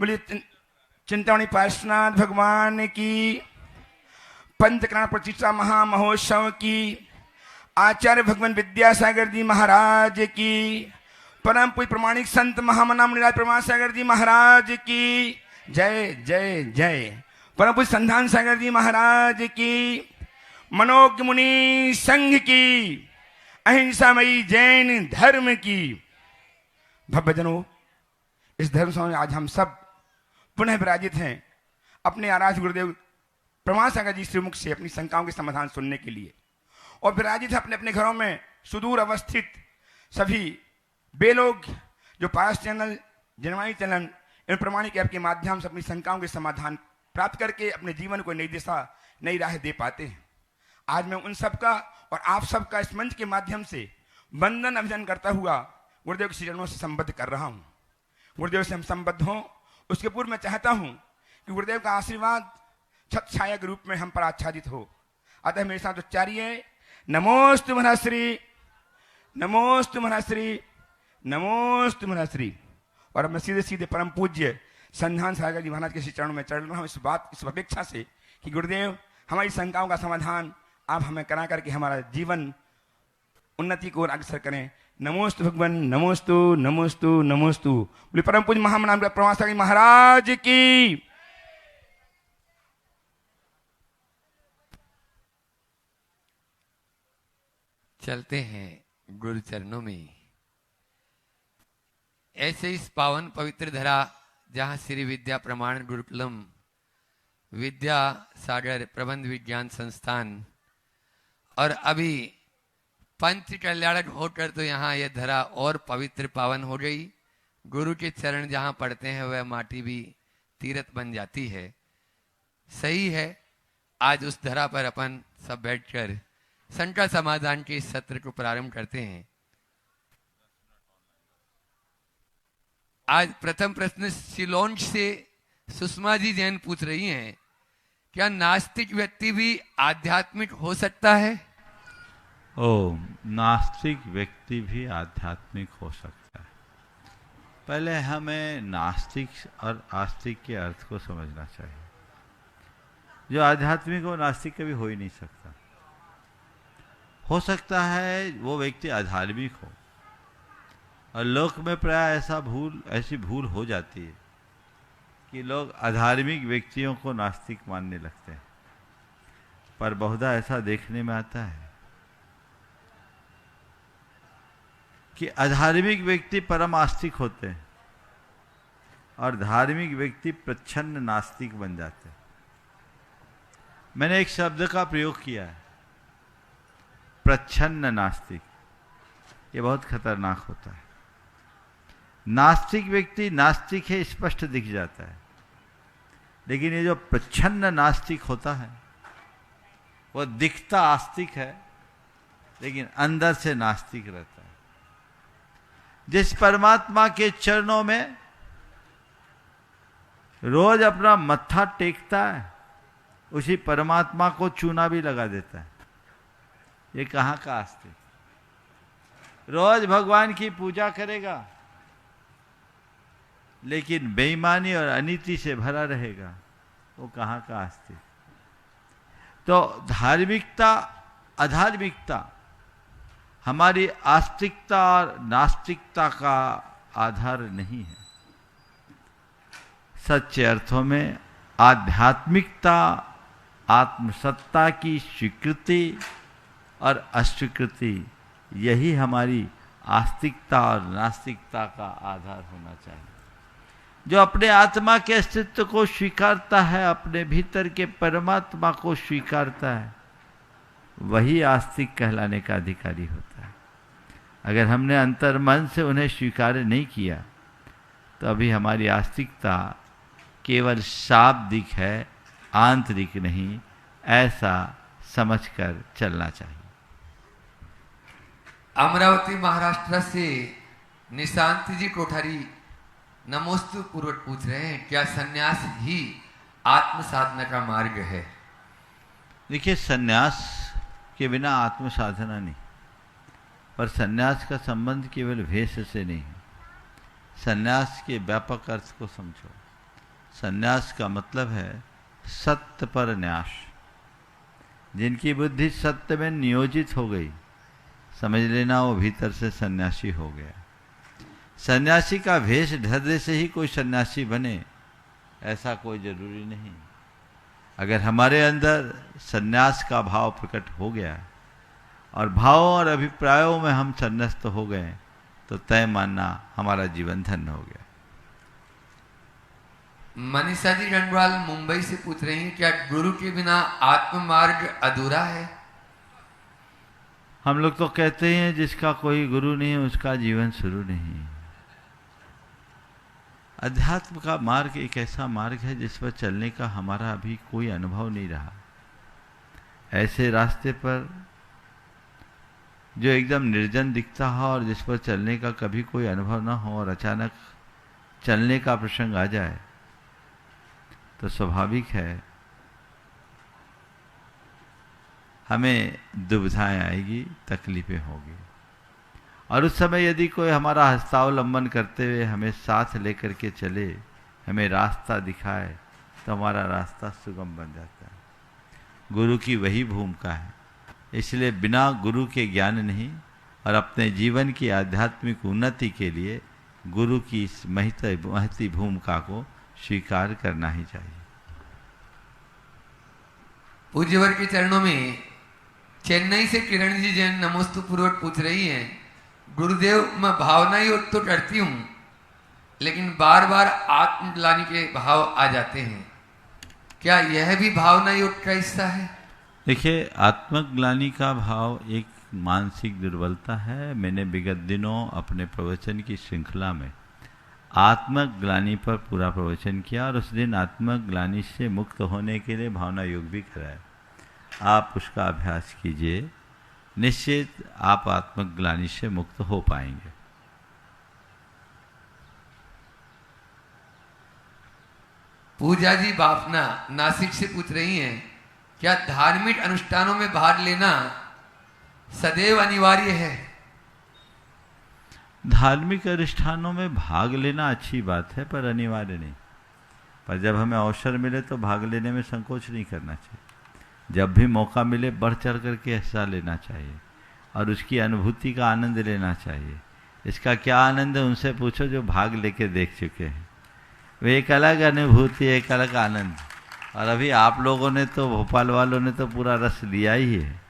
बोलिए चिंतामणि पार्श्वनाथ भगवान की, पंचकरण प्रतिष्ठा महामहोत्सव की, आचार्य भगवान विद्यासागर जी महाराज की, परम पूज्य प्रमाणिक संत महामना मुनिराज प्रमाण सागर जी महाराज की जय जय जय, परम पूज्य संधान सागर जी महाराज की, मनोज्ञ मुनि संघ की, अहिंसामयी जैन धर्म की। भव्यजनों, इस धर्म सभा में आज हम सब पुनः विराजित हैं अपने आराध्य गुरुदेव प्रमाण सागर जी श्रीमुख से अपनी शंकाओं के समाधान सुनने के लिए, और विराजित है अपने अपने घरों में सुदूर अवस्थित सभी वे लोग जो पारस चैनल, जनवाणी चैनल, इन प्रमाणिक ऐप के माध्यम से अपनी शंकाओं के समाधान प्राप्त करके अपने जीवन को नई दिशा, नई राह दे पाते हैं। आज मैं उन सबका और आप सबका इस मंच के माध्यम से वंदन अभिनंदन करता हुआ गुरुदेव के चरणों से संबद्ध कर रहा हूँ। गुरुदेव से हम संबद्ध हों, उसके पूर्व मैं चाहता हूँ कि गुरुदेव का आशीर्वाद छत छाया के रूप में हम पर आच्छादित हो। अतः मेरे साथ उच्चारिए नमोस्तु महाश्री, नमोस्तु महाश्री, नमोस्तु महाश्री। और अब मैं सीधे सीधे परम पूज्य संधान सागर जी महाराज के श्री चरणों में चढ़ रहा हूँ इस अपेक्षा से कि गुरुदेव हमारी शंकाओं का समाधान आप हमें करा करके हमारा जीवन उन्नति को अग्रसर करें। नमोस्तु भगवान, नमोस्तु नमोस्तु नमोस्तु। बोले परम पूज्य महामना प्रमाण सागर जी महाराज की। चलते हैं गुरु चरणों में। ऐसे इस पावन पवित्र धरा जहाँ श्री विद्या प्रमाण गुरुकुलम, विद्या सागर प्रबंध विज्ञान संस्थान और अभी पंच कल्याणक होकर तो यहाँ यह धरा और पवित्र पावन हो गई। गुरु के चरण जहाँ पड़ते हैं वह माटी भी तीर्थ बन जाती है। सही है, आज उस धरा पर अपन सब बैठकर शंका समाधान के इस सत्र को प्रारंभ करते हैं। आज प्रथम प्रश्न सिलोन से सुषमा जी जैन पूछ रही हैं, क्या नास्तिक व्यक्ति भी आध्यात्मिक हो सकता है? नास्तिक व्यक्ति भी आध्यात्मिक हो सकता है। पहले हमें नास्तिक और आस्तिक के अर्थ को समझना चाहिए। जो आध्यात्मिक हो नास्तिक कभी हो ही नहीं सकता। हो सकता है वो व्यक्ति अधार्मिक हो, और लोक में प्राय ऐसी भूल हो जाती है कि लोग अधार्मिक व्यक्तियों को नास्तिक मानने लगते हैं। पर बहुधा ऐसा देखने में आता है कि अधार्मिक व्यक्ति परम आस्तिक होते हैं और धार्मिक व्यक्ति प्रच्छन्न नास्तिक बन जाते हैं। मैंने एक शब्द का प्रयोग किया है, प्रच्छन्न नास्तिक। ये बहुत खतरनाक होता है। नास्तिक व्यक्ति नास्तिक है स्पष्ट दिख जाता है, लेकिन ये जो प्रच्छन्न नास्तिक होता है वो दिखता आस्तिक है लेकिन अंदर से नास्तिक रहता है। जिस परमात्मा के चरणों में रोज अपना मत्था टेकता है उसी परमात्मा को चूना भी लगा देता है। ये कहाँ का आस्तिक? रोज भगवान की पूजा करेगा लेकिन बेईमानी और अनीति से भरा रहेगा, वो कहाँ का आस्तिक? तो धार्मिकता अधार्मिकता हमारी आस्तिकता और नास्तिकता का आधार नहीं है। सच्चे अर्थों में आध्यात्मिकता आत्मसत्ता की स्वीकृति और अस्वीकृति, यही हमारी आस्तिकता और नास्तिकता का आधार होना चाहिए। जो अपने आत्मा के अस्तित्व को स्वीकारता है, अपने भीतर के परमात्मा को स्वीकारता है, वही आस्तिक कहलाने का अधिकारी होता है। अगर हमने अंतर मन से उन्हें स्वीकार नहीं किया तो अभी हमारी आस्तिकता केवल शाब्दिक है, आंतरिक नहीं, ऐसा समझकर चलना चाहिए। अमरावती महाराष्ट्र से निशांत जी कोठारी नमोस्तु पूर्वक पूछ रहे हैं, क्या सन्यास ही आत्म साधना का मार्ग है? देखिए, सन्यास के बिना आत्म साधना नहीं, पर सन्यास का संबंध केवल भेष से नहीं है। सन्यास के व्यापक अर्थ को समझो। संन्यास का मतलब है सत्य पर न्यास। जिनकी बुद्धि सत्य में नियोजित हो गई, समझ लेना वो भीतर से सन्यासी हो गया। सन्यासी का भेष धरने से ही कोई सन्यासी बने ऐसा कोई जरूरी नहीं। अगर हमारे अंदर सन्यास का भाव प्रकट हो गया और भावों और अभिप्रायों में हम संन्यास्त हो गए तो तय मानना हमारा जीवन धन्य हो गया। मनीषा जी रंगवाल मुंबई से पूछ रही हैं, क्या गुरु के बिना आत्म मार्ग अधूरा है? हम लोग तो कहते हैं जिसका कोई गुरु नहीं है उसका जीवन शुरू नहीं। अध्यात्म का मार्ग एक ऐसा मार्ग है जिस पर चलने का हमारा अभी कोई अनुभव नहीं रहा। ऐसे रास्ते पर जो एकदम निर्जन दिखता हो और जिस पर चलने का कभी कोई अनुभव ना हो और अचानक चलने का प्रसंग आ जाए तो स्वाभाविक है हमें दुविधाएं आएगी, तकलीफें होगी। और उस समय यदि कोई हमारा हस्तावलंबन करते हुए हमें साथ लेकर के चले, हमें रास्ता दिखाए, तो हमारा रास्ता सुगम बन जाता है। गुरु की वही भूमिका है। इसलिए बिना गुरु के ज्ञान नहीं और अपने जीवन की आध्यात्मिक उन्नति के लिए गुरु की इस महती भूमिका को स्वीकार करना ही चाहिए। पूज्यवर के चरणों में चेन्नई से किरण जी जैन नमोस्तु पूर्वक पूछ रही हैं, गुरुदेव मैं भावना ही तो करती हूँ लेकिन बार बार आत्मग्लानि के भाव आ जाते हैं, क्या यह भी भावना योग का हिस्सा है? देखिए, आत्मग्लानि का भाव एक मानसिक दुर्बलता है। मैंने विगत दिनों अपने प्रवचन की श्रृंखला में आत्मग्लानि पर पूरा प्रवचन किया और उस दिन आत्मग्लानि से मुक्त होने के लिए भावना योग भी कराया। आप उसका अभ्यास कीजिए, निश्चित आप आत्मग्लानि से मुक्त हो पाएंगे। पूजा जी बापना नासिक से पूछ रही हैं, क्या धार्मिक अनुष्ठानों में भाग लेना सदैव अनिवार्य है? धार्मिक अनुष्ठानों में भाग लेना अच्छी बात है पर अनिवार्य नहीं। पर जब हमें अवसर मिले तो भाग लेने में संकोच नहीं करना चाहिए। जब भी मौका मिले बढ़ चढ़ करके हिस्सा लेना चाहिए और उसकी अनुभूति का आनंद लेना चाहिए। इसका क्या आनंद है उनसे पूछो जो भाग लेके देख चुके हैं। वो एक अलग अनुभूति, एक अलग आनंद। और अभी आप लोगों ने तो, भोपाल वालों ने तो पूरा रस लिया ही है।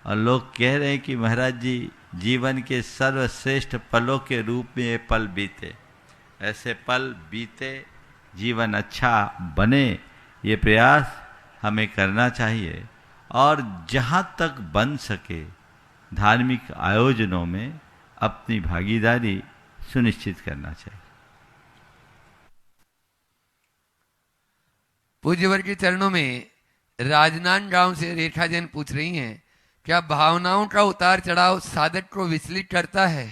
और लोग कह रहे हैं कि महाराज जी जीवन के सर्वश्रेष्ठ पलों के रूप में ये पल बीते। ऐसे पल बीते, जीवन अच्छा बने, ये प्रयास हमें करना चाहिए। और जहाँ तक बन सके धार्मिक आयोजनों में अपनी भागीदारी सुनिश्चित करना चाहिए। पूज्यवर के चरणों में राजनांदगांव से रेखा जैन पूछ रही हैं, क्या भावनाओं का उतार चढ़ाव साधक को विचलित करता है?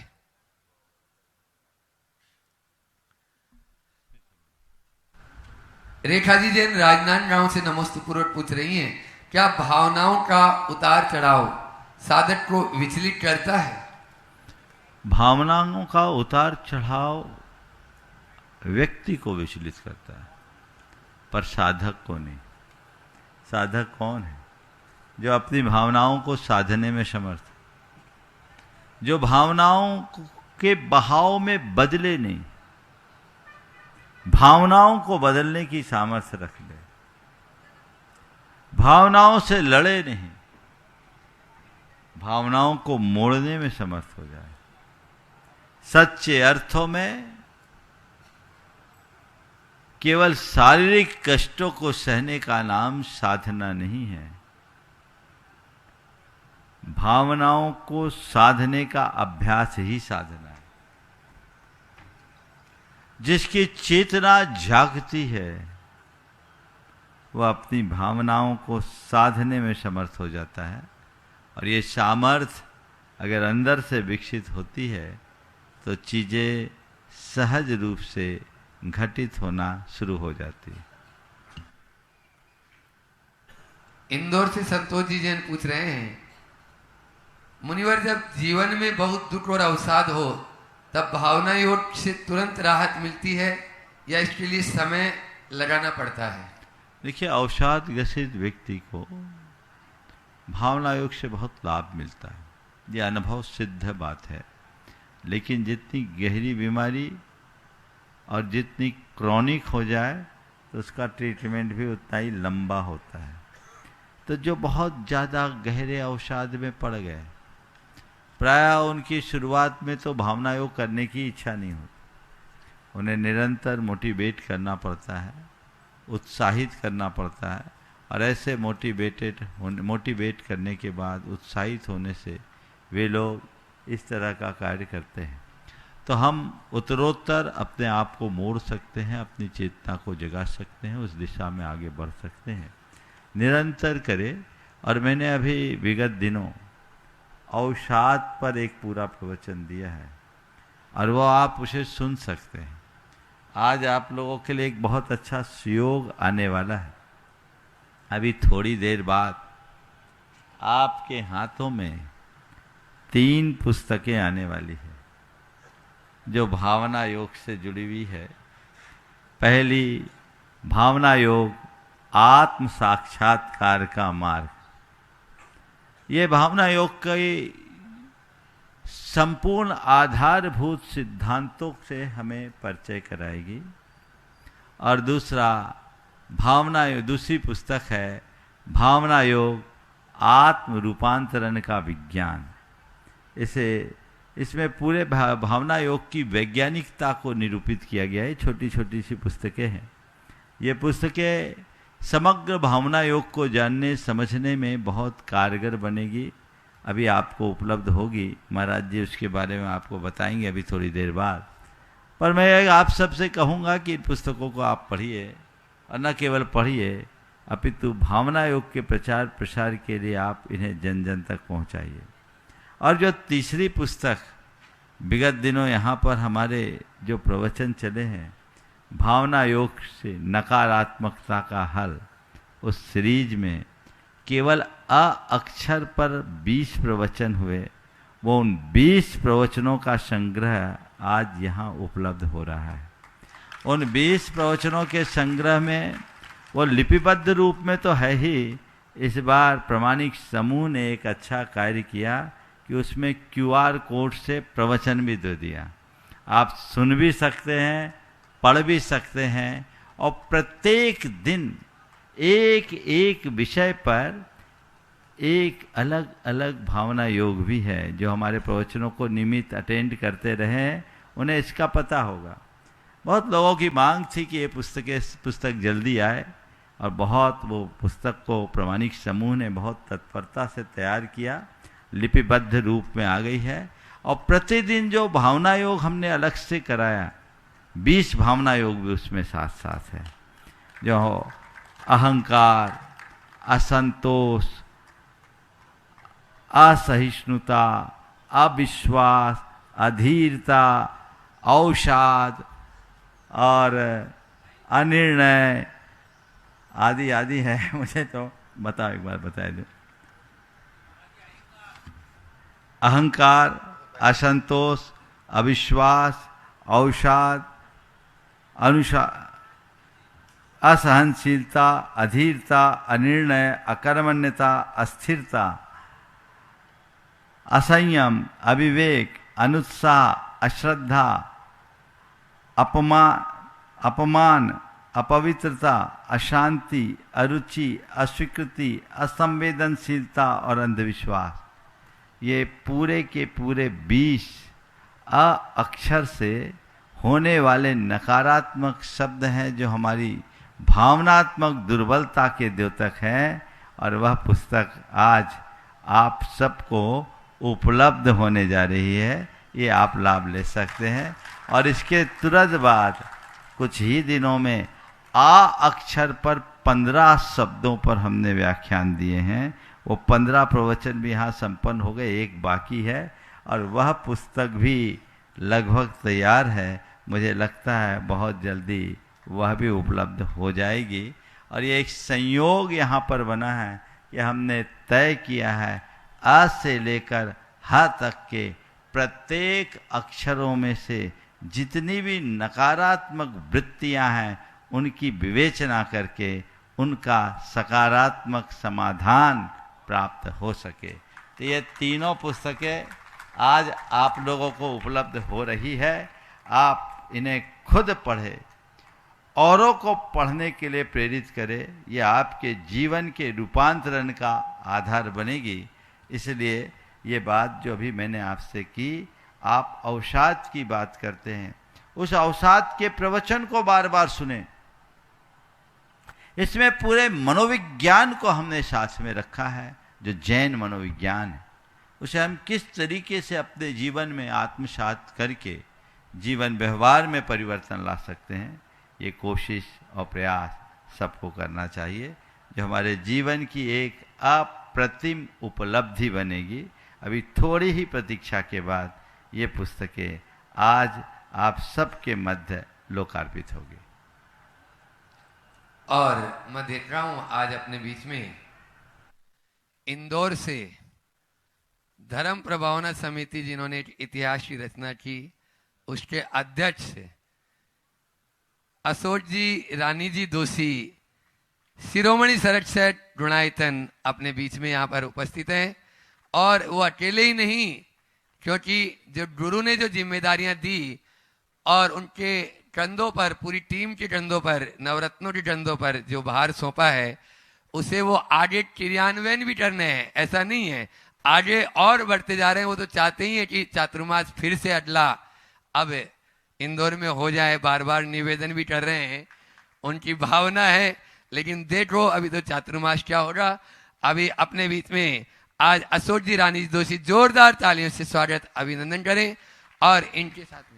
रेखा जी जैन राजनांदगांव से नमोस्तु पूर्वक पूछ रही हैं, क्या भावनाओं का उतार चढ़ाव साधक को विचलित करता है? भावनाओं का उतार चढ़ाव व्यक्ति को विचलित करता है पर साधक को नहीं। साधक कौन है? जो अपनी भावनाओं को साधने में समर्थ, जो भावनाओं के बहाव में बदले नहीं, भावनाओं को बदलने की सामर्थ्य रख ले, भावनाओं से लड़े नहीं, भावनाओं को मोड़ने में समर्थ हो जाए। सच्चे अर्थों में केवल शारीरिक कष्टों को सहने का नाम साधना नहीं है। भावनाओं को साधने का अभ्यास ही साधना है। जिसकी चेतना जागती है वह अपनी भावनाओं को साधने में समर्थ हो जाता है। और ये सामर्थ्य अगर अंदर से विकसित होती है तो चीजें सहज रूप से घटित होना शुरू हो जाती है। इंदौर से संतोष जी जैन पूछ रहे हैं, मुनिवर जब जीवन में बहुत दुख और अवसाद हो तब भावना योग से तुरंत राहत मिलती है या इसके लिए समय लगाना पड़ता है। देखिए, अवसाद ग्रसित व्यक्ति को भावना योग से बहुत लाभ मिलता है, ये अनुभव सिद्ध बात है। लेकिन जितनी गहरी बीमारी और जितनी क्रॉनिक हो जाए तो उसका ट्रीटमेंट भी उतना ही लंबा होता है। तो जो बहुत ज़्यादा गहरे अवसाद में पड़ गए, प्रायः उनकी शुरुआत में तो भावना योग करने की इच्छा नहीं होती। उन्हें निरंतर मोटिवेट करना पड़ता है, उत्साहित करना पड़ता है, और ऐसे मोटिवेट करने के बाद उत्साहित होने से वे लोग इस तरह का कार्य करते हैं। तो हम उत्तरोत्तर अपने आप को मोड़ सकते हैं, अपनी चेतना को जगा सकते हैं, उस दिशा में आगे बढ़ सकते हैं। निरंतर करें। और मैंने अभी विगत दिनों अवसाद पर एक पूरा प्रवचन दिया है, और वो आप उसे सुन सकते हैं। आज आप लोगों के लिए एक बहुत अच्छा सुयोग आने वाला है। अभी थोड़ी देर बाद आपके हाथों में 3 पुस्तकें आने वाली है जो भावना योग से जुड़ी हुई है। पहली, भावना योग आत्म साक्षात्कार का मार्ग। ये भावना योग के संपूर्ण आधारभूत सिद्धांतों से हमें परिचय कराएगी। और दूसरी पुस्तक है भावना योग आत्म रूपांतरण का विज्ञान। इसमें पूरे भावना योग की वैज्ञानिकता को निरूपित किया गया है। छोटी छोटी सी पुस्तकें हैं। ये पुस्तकें समग्र भावना योग को जानने समझने में बहुत कारगर बनेगी। अभी आपको उपलब्ध होगी, महाराज जी उसके बारे में आपको बताएंगे अभी थोड़ी देर बाद। पर मैं आप सबसे कहूँगा कि इन पुस्तकों को आप पढ़िए, और न केवल पढ़िए अपितु भावना योग के प्रचार प्रसार के लिए आप इन्हें जन जन तक पहुँचाइए। और जो तीसरी पुस्तक विगत दिनों यहाँ पर हमारे जो प्रवचन चले हैं, भावना योग से नकारात्मकता का हल, उस सीरीज में केवल अ अक्षर पर 20 प्रवचन हुए। वो उन 20 प्रवचनों का संग्रह आज यहाँ उपलब्ध हो रहा है। उन 20 प्रवचनों के संग्रह में वो लिपिबद्ध रूप में तो है ही, इस बार प्रमाणिक समूह ने एक अच्छा कार्य किया कि उसमें QR कोड से प्रवचन भी दे दिया। आप सुन भी सकते हैं, पढ़ भी सकते हैं, और प्रत्येक दिन एक एक विषय पर एक अलग अलग भावना योग भी है। जो हमारे प्रवचनों को नियमित अटेंड करते रहे उन्हें इसका पता होगा। बहुत लोगों की मांग थी कि ये पुस्तक जल्दी आए, और बहुत वो पुस्तक को प्रमाणिक समूह ने बहुत तत्परता से तैयार किया, लिपिबद्ध रूप में आ गई है। और प्रतिदिन जो भावना योग हमने अलग से कराया, 20 भावना योग भी उसमें साथ साथ है। जो अहंकार, असंतोष, असहिष्णुता, अविश्वास, अधीरता, अवसाद और अनिर्णय आदि आदि है। मुझे तो बताओ, एक बार बता दो। अहंकार, असंतोष, अविश्वास, अवसाद, असहनशीलता, अधीरता, अनिर्णय, अकर्मण्यता, अस्थिरता, असंयम, अविवेक, अनुत्साह, अश्रद्धा, अपमान, अपवित्रता, अशांति, अरुचि, अस्वीकृति, असंवेदनशीलता और अंधविश्वास। ये पूरे के पूरे 20 अक्षर से होने वाले नकारात्मक शब्द हैं जो हमारी भावनात्मक दुर्बलता के द्योतक हैं। और वह पुस्तक आज आप सबको उपलब्ध होने जा रही है, ये आप लाभ ले सकते हैं। और इसके तुरंत बाद कुछ ही दिनों में अक्षर पर 15 शब्दों पर हमने व्याख्यान दिए हैं। वो 15 प्रवचन भी यहाँ संपन्न हो गए, एक बाकी है, और वह पुस्तक भी लगभग तैयार है। मुझे लगता है बहुत जल्दी वह भी उपलब्ध हो जाएगी। और ये एक संयोग यहाँ पर बना है कि हमने तय किया है अ से लेकर ह तक के प्रत्येक अक्षरों में से जितनी भी नकारात्मक वृत्तियाँ हैं उनकी विवेचना करके उनका सकारात्मक समाधान प्राप्त हो सके। तो ये तीनों पुस्तकें आज आप लोगों को उपलब्ध हो रही है। आप इन्हें खुद पढ़ें, औरों को पढ़ने के लिए प्रेरित करें। ये आपके जीवन के रूपांतरण का आधार बनेगी। इसलिए ये बात जो अभी मैंने आपसे की, आप अवसाद की बात करते हैं, उस अवसाद के प्रवचन को बार बार सुने। इसमें पूरे मनोविज्ञान को हमने साथ में रखा है, जो जैन मनोविज्ञान है। उसे हम किस तरीके से अपने जीवन में आत्मसात करके जीवन व्यवहार में परिवर्तन ला सकते हैं, ये कोशिश और प्रयास सबको करना चाहिए, जो हमारे जीवन की एक अप्रतिम उपलब्धि बनेगी। अभी थोड़ी ही प्रतीक्षा के बाद ये पुस्तकें आज आप सबके मध्य लोकार्पित होगी। और मैं देख रहा हूं आज अपने बीच में इंदौर से धर्म प्रभावना समिति, जिन्होंने एक इतिहास की रचना की, उसके अध्यक्ष अशोक जी रानी जी दोषी, शिरोमणि सरट सेठ गुणायतन अपने बीच में यहाँ पर उपस्थित हैं। और वो अकेले ही नहीं, क्योंकि जो गुरु ने जो जिम्मेदारियां दी और उनके कंधों पर, पूरी टीम के कंधों पर, नवरत्नों के कंधों पर जो भार सौंपा है, उसे वो आगे क्रियान्वयन भी करने हैं। ऐसा नहीं है, आगे और बढ़ते जा रहे हैं। वो तो चाहते ही है कि चातुर्मास फिर से अगला अब इंदौर में हो जाए, बार बार निवेदन भी कर रहे हैं, उनकी भावना है। लेकिन देखो अभी तो चातुर्मास क्या होगा। अभी अपने बीच में आज अशोक जी रानी जी दोषी, जोरदार तालियों से स्वागत अभिनंदन करें। और इनके साथ में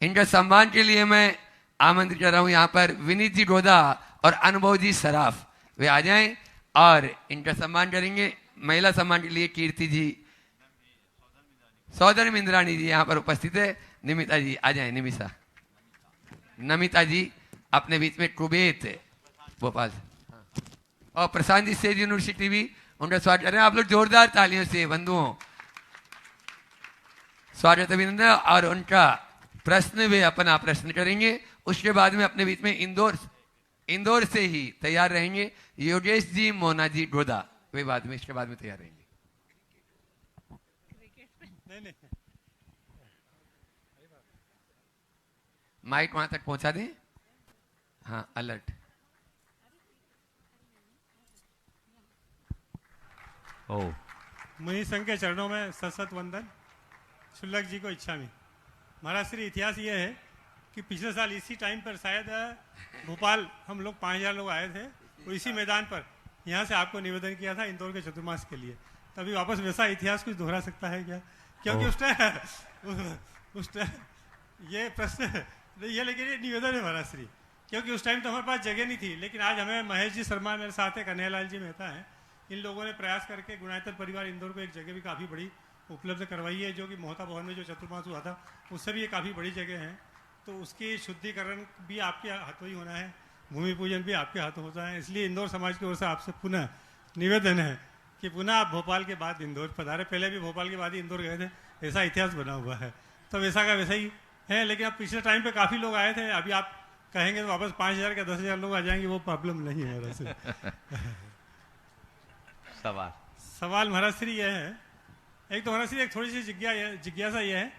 इनका सम्मान के लिए मैं आमंत्रित कर रहा हूं यहाँ पर विनीत जी गोदा और अनुभव जी सराफ, वे आ जाएं और इनका सम्मान करेंगे। महिला सम्मान के लिए कीर्ति जी, सौदर इंद्राणी जी यहाँ पर उपस्थित है। निमिता जी आ जाएं, नमिता जी अपने बीच में, कुबेत भोपाल से, और प्रशांत जी सेज यूनिवर्सिटी भी, उनका स्वागत करें आप लोग जोरदार तालियों से बंधुओं, स्वागत अभिनंदन। और उनका प्रश्न वे अपना प्रश्न करेंगे। उसके बाद में अपने बीच में इंदौर से ही तैयार रहेंगे योगेश जी, मोना जी गोदा, वे बाद में, इसके बाद में तैयार रहेंगे। माइक वहां तक पहुंचा दें। हाँ, अलर्ट। मुनि संघ के चरणों में सशत वंदन। शुल्लक जी को इच्छा में महाराज श्री, इतिहास ये है कि पिछले साल इसी टाइम पर शायद भोपाल हम लोग 5000 लोग आए थे, और इसी मैदान पर यहाँ से आपको निवेदन किया था इंदौर के चतुर्मास के लिए। तभी वापस वैसा इतिहास कुछ दोहरा सकता है क्या? क्योंकि उस टाइम ये प्रश्न ये, लेकिन ये निवेदन है महाराज श्री, क्योंकि उस टाइम तो हमारे पास जगह नहीं थी। लेकिन आज हमें महेश जी शर्मा मेरे साथ है, कन्हैयालाल जी मेहता है, इन लोगों ने प्रयास करके गुणायतन परिवार इंदौर को एक जगह भी काफ़ी बड़ी उपलब्ध करवाई है, जो कि मोहता भवन में जो चतुर्मास हुआ था उससे भी ये काफ़ी बड़ी जगह है। तो उसकी शुद्धिकरण भी आपके हाथों ही होना है, भूमि पूजन भी आपके हाथों होता है। इसलिए इंदौर समाज की ओर से आपसे पुनः निवेदन है कि पुनः आप भोपाल के बाद इंदौर पधारे। पहले भी भोपाल के बाद ही इंदौर गए थे, ऐसा इतिहास बना हुआ है। तो वैसा का वैसा ही है। लेकिन अब पिछले टाइम पे काफ़ी लोग आए थे, अभी आप कहेंगे तो वापस 5000 या 10,000 लोग आ जाएंगे, वो प्रॉब्लम नहीं है वैसे। सवाल महाराज श्री ये है, एक तो महाराज श्री एक थोड़ी सी जिज्ञासा ये है,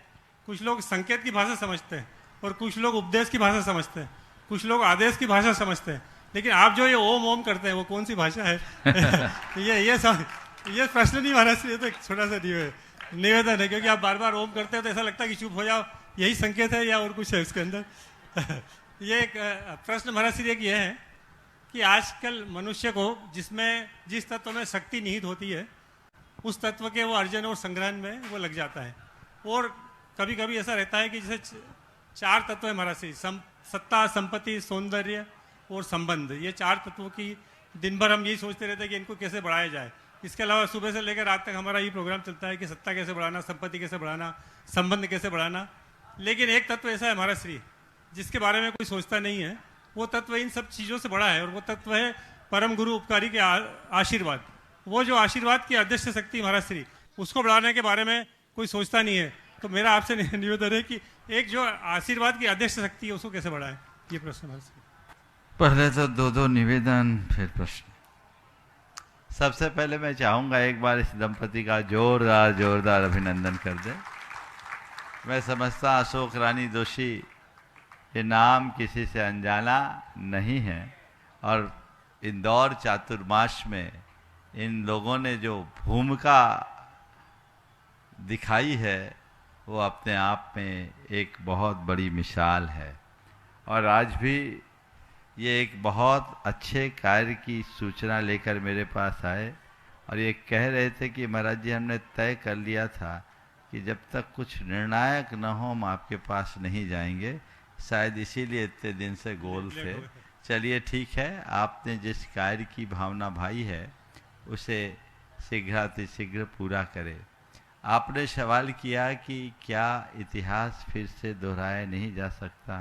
कुछ लोग संकेत की भाषा समझते हैं और कुछ लोग उपदेश की भाषा समझते हैं, कुछ लोग आदेश की भाषा समझते हैं। लेकिन आप जो ये ओम ओम करते हैं वो कौन सी भाषा है? ये प्रश्न नहीं महाराज श्री, तो एक छोटा सा निवेदन है, क्योंकि आप बार बार ओम करते हैं तो ऐसा लगता है कि चुप हो जाओ, यही संकेत है या और कुछ है उसके अंदर? ये एक प्रश्न महाराज श्री एक ये है कि आजकल मनुष्य को जिस तत्व में शक्ति निहित होती है, उस तत्व के वो अर्जन और संग्रहण में वो लग जाता है। और कभी कभी ऐसा रहता है कि जैसे 4 तत्व है महाराज श्री, सत्ता, संपत्ति, सौंदर्य और संबंध। ये 4 तत्वों की दिन भर हम यही सोचते रहते हैं कि इनको कैसे बढ़ाया जाए। इसके अलावा सुबह से लेकर रात तक हमारा ये प्रोग्राम चलता है कि सत्ता कैसे बढ़ाना, संपत्ति कैसे बढ़ाना, संबंध कैसे बढ़ाना। लेकिन एक तत्व ऐसा है महाराज श्री जिसके बारे में कोई सोचता नहीं है, वो तत्व इन सब चीज़ों से बड़ा है, और वो तत्व है परम गुरु उपकारी के आशीर्वाद। वो जो आशीर्वाद की अदृश्य शक्ति महाराज श्री, उसको बढ़ाने के बारे में कोई सोचता नहीं है। तो मेरा आपसे निवेदन है कि एक जो आशीर्वाद की अध्यक्ष शक्ति है उसको कैसे बढ़ाएं, ये प्रश्न है। पहले तो दो निवेदन फिर प्रश्न। सबसे पहले मैं चाहूंगा एक बार इस दंपति का जोरदार अभिनंदन कर दे। मैं समझता अशोक रानी जोशी ये नाम किसी से अनजाना नहीं है, और इंदौर चातुर्मास में इन लोगों ने जो भूमिका दिखाई है वो अपने आप में एक बहुत बड़ी मिसाल है। और आज भी ये एक बहुत अच्छे कार्य की सूचना लेकर मेरे पास आए और ये कह रहे थे कि महाराज जी हमने तय कर लिया था कि जब तक कुछ निर्णायक न हो हम आपके पास नहीं जाएंगे, शायद इसीलिए इतने दिन से गोल थे। चलिए ठीक है, आपने जिस कार्य की भावना भाई है उसे शीघ्रातिशीघ्र पूरा करें। आपने सवाल किया कि क्या इतिहास फिर से दोहराया नहीं जा सकता।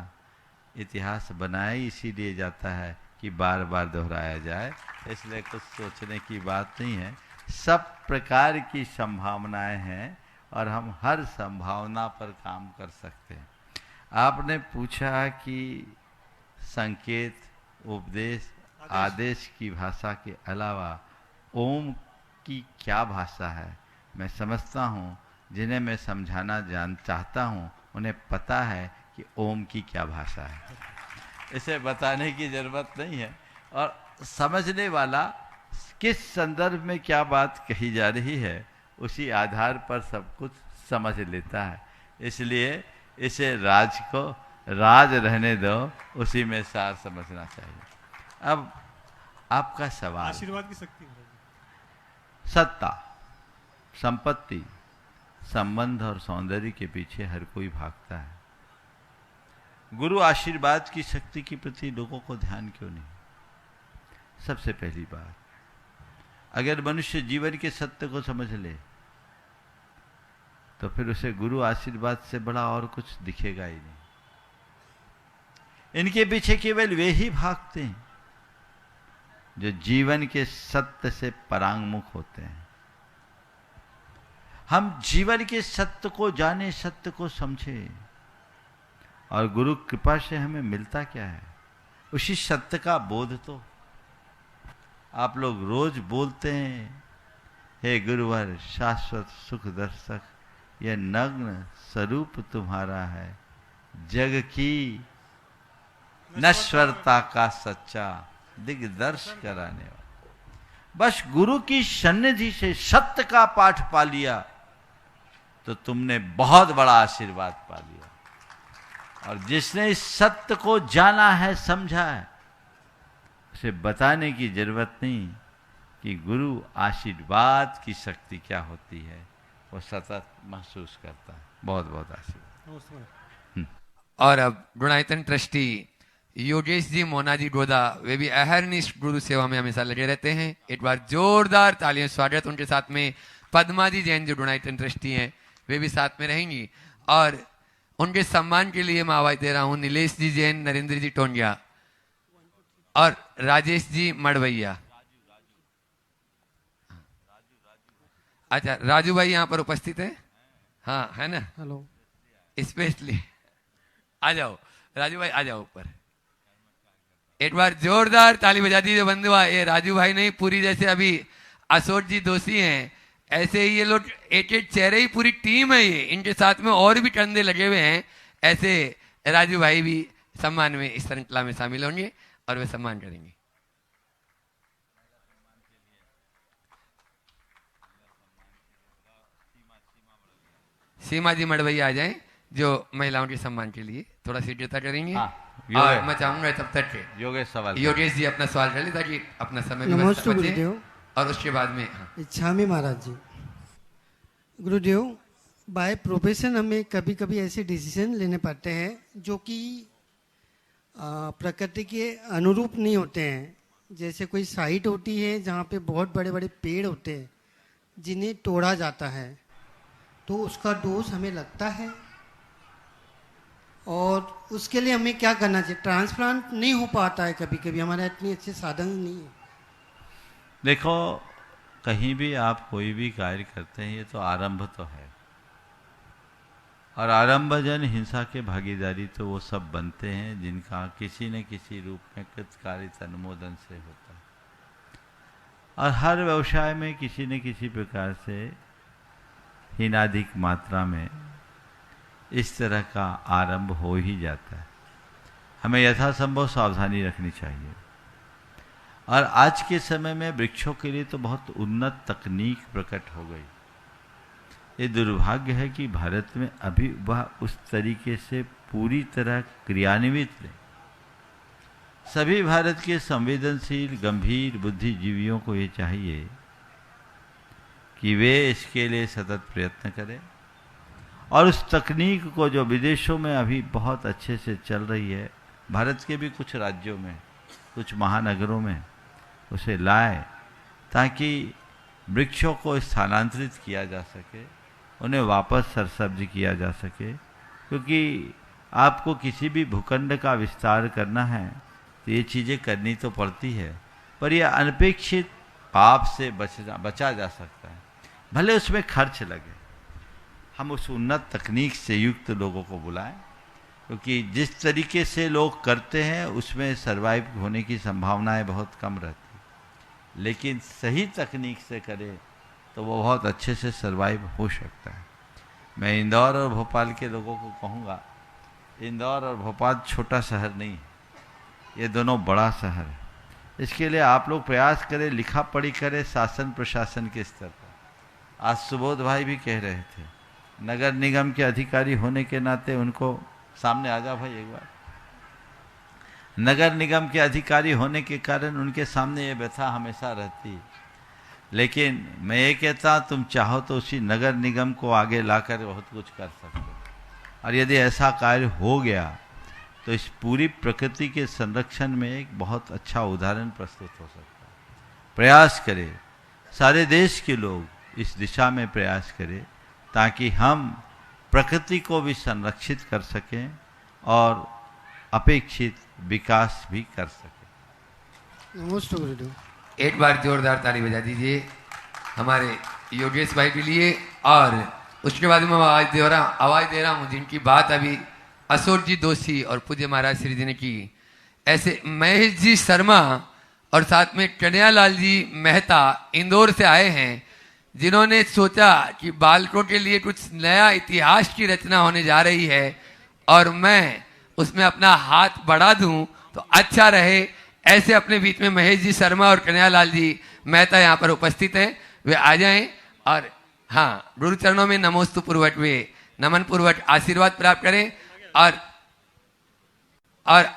इतिहास बनाया इसीलिए जाता है कि बार बार दोहराया जाए, इसलिए कुछ सोचने की बात नहीं है। सब प्रकार की संभावनाएं हैं और हम हर संभावना पर काम कर सकते हैं। आपने पूछा कि संकेत, उपदेश, आदेश की भाषा के अलावा ओम की क्या भाषा है। मैं समझता हूँ जिन्हें मैं समझाना चाहता हूँ उन्हें पता है कि ओम की क्या भाषा है, इसे बताने की जरूरत नहीं है। और समझने वाला किस संदर्भ में क्या बात कही जा रही है उसी आधार पर सब कुछ समझ लेता है। इसलिए इसे राज को राज रहने दो, उसी में सार समझना चाहिए। अब आपका सवाल, आशीर्वाद की शक्ति, सत्ता, संपत्ति, संबंध और सौंदर्य के पीछे हर कोई भागता है। गुरु आशीर्वाद की शक्ति के प्रति लोगों को ध्यान क्यों नहीं। सबसे पहली बात, अगर मनुष्य जीवन के सत्य को समझ ले तो फिर उसे गुरु आशीर्वाद से बड़ा और कुछ दिखेगा ही नहीं। इनके पीछे केवल वे ही भागते हैं जो जीवन के सत्य से परांगमुख होते हैं। हम जीवन के सत्य को जाने, सत्य को समझे, और गुरु कृपा से हमें मिलता क्या है, उसी सत्य का बोध। तो आप लोग रोज बोलते हैं, हे गुरुवर शाश्वत सुख दर्शक, यह नग्न स्वरूप तुम्हारा है, जग की नश्वरता का सच्चा दिग्दर्श कराने वाला। बस गुरु की सन्निधि से सत्य का पाठ पा लिया तो तुमने बहुत बड़ा आशीर्वाद पा लिया। और जिसने इस सत्य को जाना है, समझा है, उसे बताने की जरूरत नहीं कि गुरु आशीर्वाद की शक्ति क्या होती है, वो सतत महसूस करता है। बहुत बहुत आशीर्वाद। और अब गुणायतन ट्रस्टी योगेश जी मोना जी गोदा, वे भी अहरनिश गुरु सेवा में हमेशा लगे रहते हैं। एक बार जोरदार तालियों स्वागत उनके साथ में। पद्मा जी जैन जो गुणायतन ट्रस्टी हैं वे भी साथ में रहेंगी। और उनके सम्मान के लिए मैं आवाज दे रहा हूं नीलेश जी जैन, नरेंद्र जी टोंडिया और राजेश जी मड़वैया। अच्छा, राजू भाई यहाँ पर उपस्थित है? हाँ, है ना? हेलो, स्पेशली आ जाओ राजू भाई, आ जाओ ऊपर। एक बार जोरदार ताली बजा दीजिए बंधुआ। ये राजू भाई नहीं, पूरी जैसे अभी अशोक जी दोषी हैं ऐसे ही ये लोग एक एक चेहरे ही पूरी टीम है। ये इनके साथ में और भी कंधे लगे हुए हैं। ऐसे राजू भाई भी सम्मान में इस श्रृंखला में शामिल होंगे और वे सम्मान करेंगे। सीमा जी मड़वैया आ जाएं जो महिलाओं के सम्मान के लिए थोड़ा शीघ्रता करेंगे। और मैं चाहूंगा तब तक योगेश जी अपना सवाल कर ले ताकि अपना समय भी बच सके। और उसके बाद में इच्छामी महाराज जी, गुरुदेव, बाय प्रोफेशन हमें कभी कभी ऐसे डिसीजन लेने पड़ते हैं जो कि प्रकृति के अनुरूप नहीं होते हैं। जैसे कोई साइट होती है जहाँ पे बहुत बड़े बड़े पेड़ होते हैं जिन्हें तोड़ा जाता है, तो उसका दोष हमें लगता है। और उसके लिए हमें क्या करना चाहिए? ट्रांसप्लांट नहीं हो पाता है कभी कभी, हमारे इतने अच्छे साधन नहीं है। देखो, कहीं भी आप कोई भी कार्य करते हैं ये तो आरंभ तो है। और आरंभजन हिंसा के भागीदारी तो वो सब बनते हैं जिनका किसी न किसी रूप में कृतकार्यता अनुमोदन से होता है। और हर व्यवसाय में किसी न किसी प्रकार से हीनाधिक मात्रा में इस तरह का आरंभ हो ही जाता है। हमें यथासंभव सावधानी रखनी चाहिए। और आज के समय में वृक्षों के लिए तो बहुत उन्नत तकनीक प्रकट हो गई। ये दुर्भाग्य है कि भारत में अभी वह उस तरीके से पूरी तरह क्रियान्वित नहीं। सभी भारत के संवेदनशील गंभीर बुद्धिजीवियों को ये चाहिए कि वे इसके लिए सतत प्रयत्न करें और उस तकनीक को जो विदेशों में अभी बहुत अच्छे से चल रही है, भारत के भी कुछ राज्यों में, कुछ महानगरों में उसे लाए, ताकि वृक्षों को स्थानांतरित किया जा सके, उन्हें वापस सरसब्ज किया जा सके। क्योंकि आपको किसी भी भूखंड का विस्तार करना है तो ये चीज़ें करनी तो पड़ती है, पर यह अनपेक्षित पाप से बचा जा सकता है, भले उसमें खर्च लगे। हम उस उन्नत तकनीक से युक्त लोगों को बुलाएं, क्योंकि जिस तरीके से लोग करते हैं उसमें सर्वाइव होने की संभावनाएं बहुत कम रहती है, लेकिन सही तकनीक से करें तो वो बहुत अच्छे से सर्वाइव हो सकता है। मैं इंदौर और भोपाल के लोगों को कहूँगा, इंदौर और भोपाल छोटा शहर नहीं है, ये दोनों बड़ा शहर है। इसके लिए आप लोग प्रयास करें, लिखा पढ़ी करें शासन प्रशासन के स्तर पर। आज सुबोध भाई भी कह रहे थे, नगर निगम के अधिकारी होने के नाते उनको, सामने आ जा भाई एक बार, नगर निगम के अधिकारी होने के कारण उनके सामने ये व्यथा हमेशा रहती। लेकिन मैं ये कहता, तुम चाहो तो उसी नगर निगम को आगे लाकर बहुत कुछ कर सकते हो। और यदि ऐसा कार्य हो गया तो इस पूरी प्रकृति के संरक्षण में एक बहुत अच्छा उदाहरण प्रस्तुत हो सकता है। प्रयास करें, सारे देश के लोग इस दिशा में प्रयास करें, ताकि हम प्रकृति को भी संरक्षित कर सकें और अपेक्षित विकास भी कर सकें। नमस्ते गुरुदेव। एक बार जोरदार ताली बजा दीजिए हमारे योगेश भाई के लिए। और उसके बाद मैं आवाज दे रहा हूँ जिनकी बात अभी अशोक जी दोषी और पूज्य महाराज श्री जी ने की, ऐसे महेश जी शर्मा और साथ में कन्हैयालाल जी मेहता इंदौर से आए हैं, जिन्होंने सोचा कि बालकों के लिए कुछ नया इतिहास की रचना होने जा रही है और मैं उसमें अपना हाथ बढ़ा दूं तो अच्छा रहे। ऐसे अपने बीच में महेश जी शर्मा और कन्हैयालाल जी मेहता यहाँ पर उपस्थित हैं, वे आ जाएं और हाँ, गुरु चरणों में नमोस्तु पूर्वक वे नमन पूर्वक आशीर्वाद प्राप्त करें। और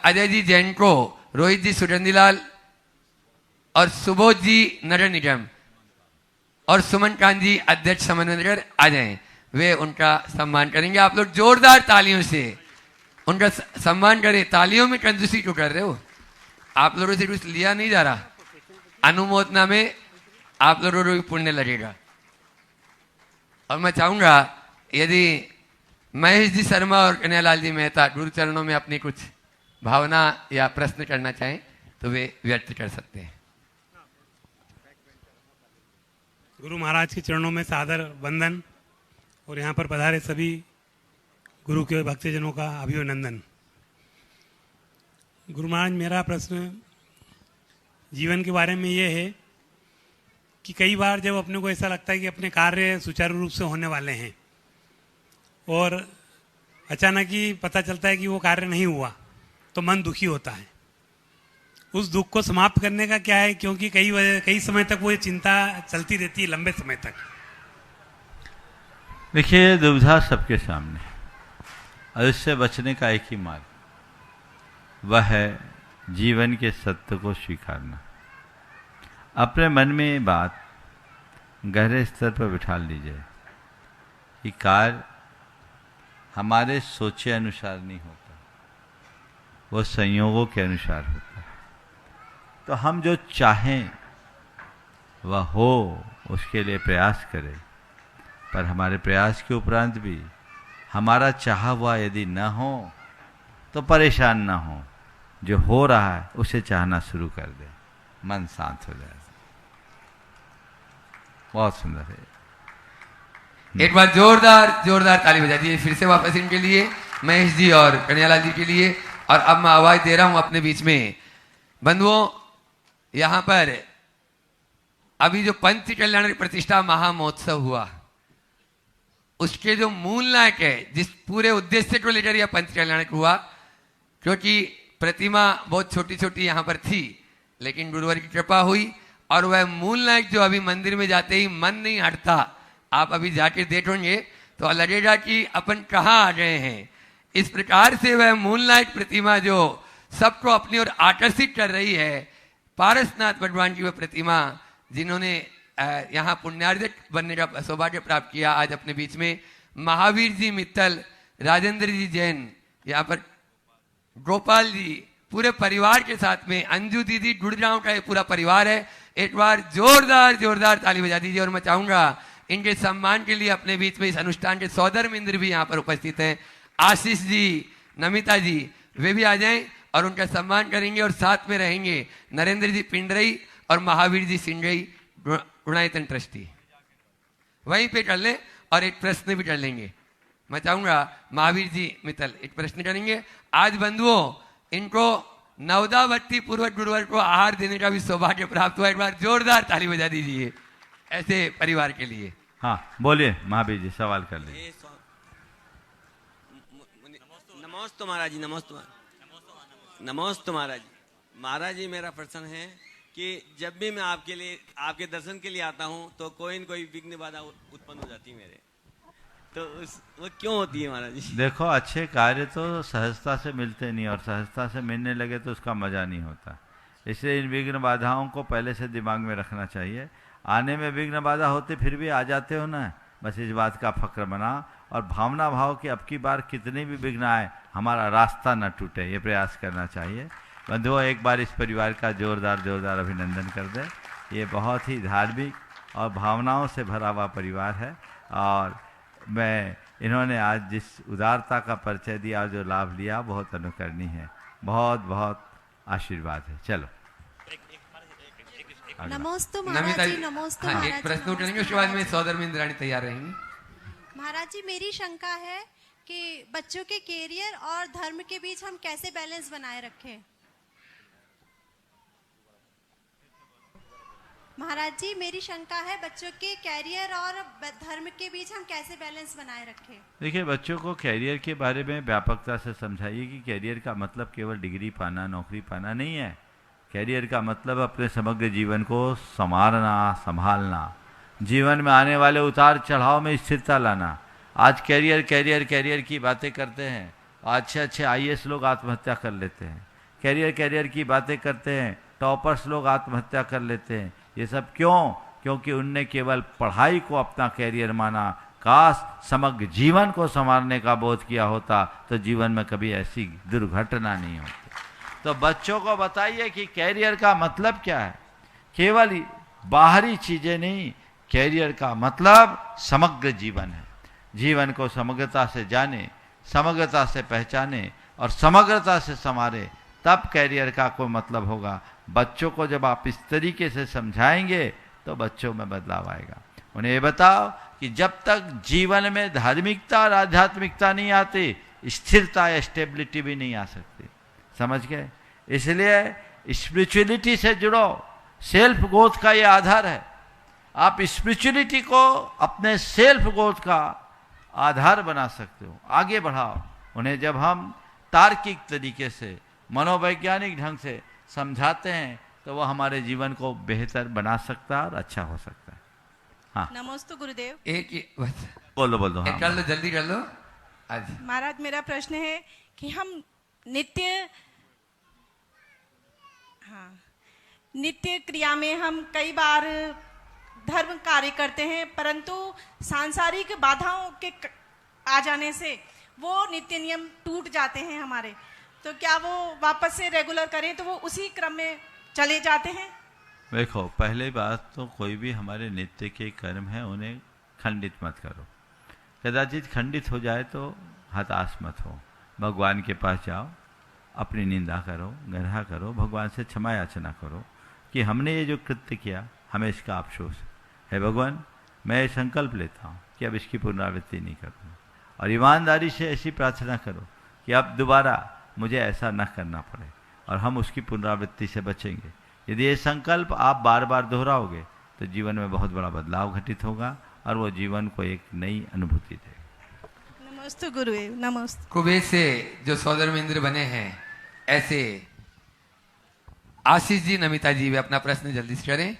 अजय जी जैन को, रोहित जी सुगंधीलाल और सुबोध जी नगर निगम और सुमन कांत जी अध्यक्ष समन्वय आ जाएं, वे उनका सम्मान करेंगे। आप लोग जोरदार तालियों से उनका सम्मान करें। तालियों में कंजूसी क्यों कर रहे हो? आप लोगों से कुछ लिया नहीं जा रहा, अनुमोदना में आप लोगों को भी पुण्य लगेगा। और मैं चाहूंगा यदि महेश जी शर्मा और कन्हैयालाल जी मेहता गुरु चरणों में अपनी कुछ भावना या प्रश्न करना चाहें तो वे व्यक्त कर सकते हैं। गुरु महाराज के चरणों में सादर वंदन और यहाँ पर पधारे सभी गुरु के भक्तजनों का अभिनंदन। गुरु महाराज, मेरा प्रश्न जीवन के बारे में ये है कि कई बार जब अपने को ऐसा लगता है कि अपने कार्य सुचारू रूप से होने वाले हैं और अचानक ही पता चलता है कि वो कार्य नहीं हुआ तो मन दुखी होता है। उस दुख को समाप्त करने का क्या है? क्योंकि कई समय तक वो चिंता चलती रहती है, लंबे समय तक। देखिए, दुविधा सबके सामने, और इससे बचने का एक ही मार्ग, वह है जीवन के सत्य को स्वीकारना। अपने मन में ये बात गहरे स्तर पर बिठा लीजिए कि कार्य हमारे सोचे अनुसार नहीं होता, वो संयोगों के अनुसार होता है। तो हम जो चाहें वह हो, उसके लिए प्रयास करें, पर हमारे प्रयास के उपरांत भी हमारा चाहा हुआ यदि न हो तो परेशान ना हो। जो हो रहा है उसे चाहना शुरू कर दे, मन शांत हो जाए। बहुत सुंदर है। एक बार जोरदार जोरदार ताली बजा दीजिए फिर से वापस इनके लिए, महेश जी और कन्हैयालाल जी के लिए। और अब मैं आवाज दे रहा हूं अपने बीच में बंधुओं, यहां पर अभी जो पंच कल्याण प्रतिष्ठा महामहोत्सव हुआ, उसके जो मूल नायक है, जिस पूरे उद्देश्य को लेकर यह पंच कल्याण हुआ, क्योंकि प्रतिमा बहुत छोटी छोटी यहां पर थी, लेकिन गुरुवर की कृपा हुई और वह मूल नायक जो अभी मंदिर में जाते ही मन नहीं हटता, आप अभी जाके देखोगे तो लगेगा कि अपन कहाँ आ गए हैं। इस प्रकार से वह मूल नायक प्रतिमा जो सबको अपनी ओर आकर्षित कर रही है, पारसनाथ भगवान की वह प्रतिमा जिन्होंने यहाँ पुण्यार्जक बनने का सौभाग्य प्राप्त किया, आज अपने बीच में महावीर जी मित्तल, राजेंद्र जी जैन, यहाँ पर गोपाल जी, पूरे परिवार के साथ में अंजू दीदी, गुड़गांव का ये पूरा परिवार है। एक बार जोरदार जोरदार ताली बजा दीजिए। और मैं चाहूंगा इनके सम्मान के लिए अपने बीच में इस अनुष्ठान के सौधर्म इंद्र भी यहाँ पर उपस्थित हैं, आशीष जी, नमिता जी, वे भी आ जाएं और उनका सम्मान करेंगे। और साथ में रहेंगे नरेंद्र जी पिंडरई और महावीर जी सिंगई, गुणायतन ट्रस्टी, वहीं पे कर लें और एक प्रश्न भी कर लेंगे। मैं चाहूंगा महावीर जी मित्तल एक प्रश्न करेंगे। आज बंधुओं इनको नवदावती पूर्वक गुरुवर को आहार देने का भी सौभाग्य प्राप्त हुआ। एक बार जोरदार ताली बजा दीजिए ऐसे परिवार के लिए। हाँ बोलिए महावीर जी, सवाल कर लीजिए। नमस्ते महाराज जी, नमस्ते महाराज जी। महाराज जी मेरा प्रश्न है कि जब भी मैं आपके लिए, आपके दर्शन के लिए आता हूँ तो कोई न कोई विघ्न बाधा उत्पन्न हो जाती है मेरे, तो वो क्यों होती है महाराज जी? देखो, अच्छे कार्य तो सहजता से मिलते नहीं, और सहजता से मिलने लगे तो उसका मजा नहीं होता। इसलिए इन विघ्न बाधाओं को पहले से दिमाग में रखना चाहिए। आने में विघ्न बाधा होते फिर भी आ जाते हो ना, बस इस बात का फक्र बना और भावना भाव कि अब की बार कितने भी विघ्न आए हमारा रास्ता न टूटे, ये प्रयास करना चाहिए। बंधुओं, एक बार इस परिवार का जोरदार जोरदार अभिनंदन कर दें। ये बहुत ही धार्मिक और भावनाओं से भरा हुआ परिवार है, और मैं इन्होंने आज जिस उदारता का परिचय दिया, जो लाभ लिया, बहुत अनुकरणीय है, बहुत बहुत आशीर्वाद है। चलो नमस्ते महाराज जी, नमस्ते हाँ, महाराज एक जी, प्रश्न उठाएंगे, नमस्ते उसके बाद में महाराज जी। सौधर्म इंद्राणी तैयार रहेंगी। महाराज जी मेरी शंका है कि बच्चों के कैरियर और धर्म के बीच हम कैसे बैलेंस बनाए रखें। महाराज जी मेरी शंका है बच्चों के कैरियर और धर्म के बीच हम कैसे बैलेंस बनाए रखें। देखिए, बच्चों को कैरियर के बारे में व्यापकता से समझाइए कि कैरियर का मतलब केवल डिग्री पाना, नौकरी पाना नहीं है। कैरियर का मतलब अपने समग्र जीवन को संवारना, संभालना, जीवन में आने वाले उतार चढ़ाव में स्थिरता लाना। आज कैरियर कैरियर कैरियर की बातें करते हैं, अच्छे अच्छे IAS लोग आत्महत्या कर लेते हैं। कैरियर कैरियर की बातें करते हैं, टॉपर्स लोग आत्महत्या कर लेते हैं। ये सब क्यों? क्योंकि उनने केवल पढ़ाई को अपना कैरियर माना। काश समग्र जीवन को संवारने का बोध किया होता तो जीवन में कभी ऐसी दुर्घटना नहीं होती। तो बच्चों को बताइए कि कैरियर का मतलब क्या है। केवल बाहरी चीजें नहीं, कैरियर का मतलब समग्र जीवन है। जीवन को समग्रता से जाने, समग्रता से पहचाने और समग्रता से संवारे, तब कैरियर का कोई मतलब होगा। बच्चों को जब आप इस तरीके से समझाएंगे तो बच्चों में बदलाव आएगा। उन्हें ये बताओ कि जब तक जीवन में धार्मिकता और आध्यात्मिकता नहीं आती, स्थिरता या स्टेबिलिटी भी नहीं आ सकती। समझ गए? इसलिए स्पिरिचुअलिटी से जुड़ो। सेल्फ ग्रोथ का ये आधार है। आप स्पिरिचुअलिटी को अपने सेल्फ ग्रोथ का आधार बना सकते हो, आगे बढ़ाओ उन्हें। जब हम तार्किक तरीके से, मनोवैज्ञानिक ढंग से समझाते हैं तो वो हमारे जीवन को बेहतर बना सकता है और अच्छा हो सकता है। हाँ, नमस्ते गुरुदेव। एक ही बस बोलो। एक हाँ, कर लो, जल्दी कर लो। आज महाराज मेरा प्रश्न है कि हम नित्य क्रिया में हम कई बार धर्म कार्य करते हैं, परंतु सांसारिक बाधाओं के आ जाने से वो नित्य नियम टूट जाते हैं हमारे, तो क्या वो वापस से रेगुलर करें तो वो उसी क्रम में चले जाते हैं? देखो, पहले बात तो कोई भी हमारे नित्य के कर्म हैं उन्हें खंडित मत करो। कदाचित खंडित हो जाए तो हताश मत हो। भगवान के पास जाओ, अपनी निंदा करो, ग्रह करो, भगवान से क्षमा याचना करो कि हमने ये जो कृत्य किया हमें इसका अफसोस है। भगवान, मैं संकल्प लेता हूँ कि अब इसकी पुनरावृत्ति नहीं करूँगा। और ईमानदारी से ऐसी प्रार्थना करो कि अब दोबारा मुझे ऐसा न करना पड़े, और हम उसकी पुनरावृत्ति से बचेंगे। यदि ये संकल्प आप बार बार दोहराओगे तो जीवन में बहुत बड़ा बदलाव घटित होगा और वो जीवन को एक नई अनुभूति देगा। नमस्ते गुरुदेव, नमस्ते। कुबेर से जो सौदर्मेंद्र बने हैं, ऐसे आशीष जी, नमिता जी, वे अपना प्रश्न जल्दी से करें।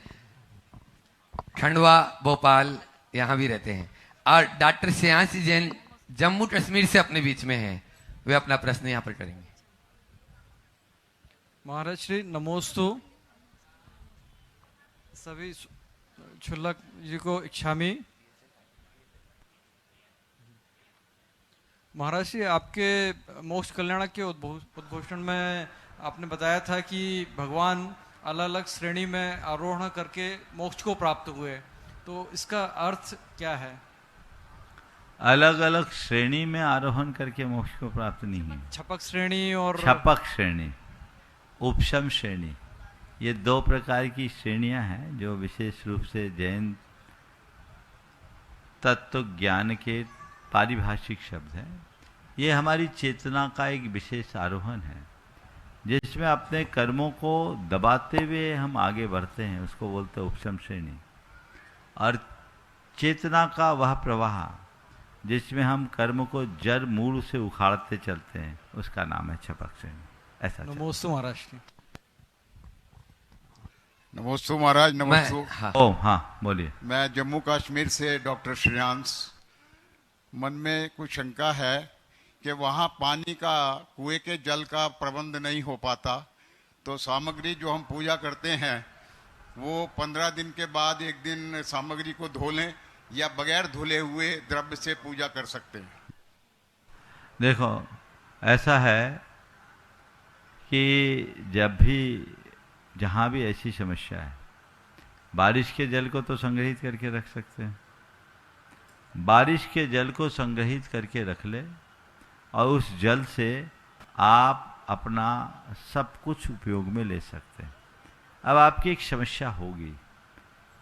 खंडवा, भोपाल यहाँ भी रहते हैं। और डॉक्टर श्रेयांशी जैन जम्मू कश्मीर से अपने बीच में हैं, वे अपना प्रश्न यहाँ पर करेंगे। महाराज श्री नमोस्तु। सभी क्षुल्लक जी को इच्छामी। महाराज श्री, आपके मोक्ष कल्याण के उद्घोषण में आपने बताया था कि भगवान अलग अलग श्रेणी में आरोहण करके मोक्ष को प्राप्त हुए, तो इसका अर्थ क्या है? अलग अलग श्रेणी में आरोहण करके मोक्ष को प्राप्त नहीं है। छपक श्रेणी और छपक श्रेणी, उपशम श्रेणी, ये दो प्रकार की श्रेणियां हैं जो विशेष रूप से जैन तत्व ज्ञान के पारिभाषिक शब्द हैं। ये हमारी चेतना का एक विशेष आरोहण है जिसमें अपने कर्मों को दबाते हुए हम आगे बढ़ते हैं, उसको बोलते हैं उपशम श्रेणी। और चेतना का वह प्रवाह जिसमें हम कर्म को जड़ मूल से उखाड़ते चलते हैं, उसका नाम है छपक श्रेणी। ऐसा नमोस्तु महाराज। नमोस्तु महाराज। नमोस्तु। हाँ बोलिए। मैं जम्मू कश्मीर से डॉक्टर श्रेयांश। मन में कुछ शंका है कि वहाँ पानी का, कुएं के जल का प्रबंध नहीं हो पाता, तो सामग्री जो हम पूजा करते हैं वो 15 दिन के बाद एक दिन सामग्री को धो लें या बगैर धुले हुए द्रव्य से पूजा कर सकते हैं? देखो, ऐसा है कि जब भी जहाँ भी ऐसी समस्या है, बारिश के जल को तो संग्रहित करके रख सकते हैं। बारिश के जल को संग्रहित करके रख ले और उस जल से आप अपना सब कुछ उपयोग में ले सकते हैं। अब आपकी एक समस्या होगी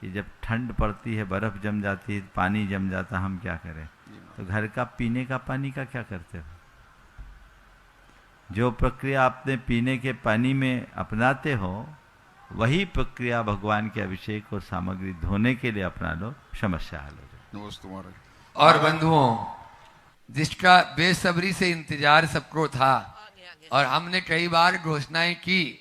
कि जब ठंड पड़ती है, बर्फ़ जम जाती है, पानी जम जाता, हम क्या करें? तो घर का पीने का पानी का क्या करते हो? जो प्रक्रिया आपने पीने के पानी में अपनाते हो, वही प्रक्रिया भगवान के अभिषेक और सामग्री धोने के लिए अपना लो, समस्या हल हो जाए। और बंधुओं, जिसका बेसब्री से इंतजार सबको था और हमने कई बार घोषणाएं की,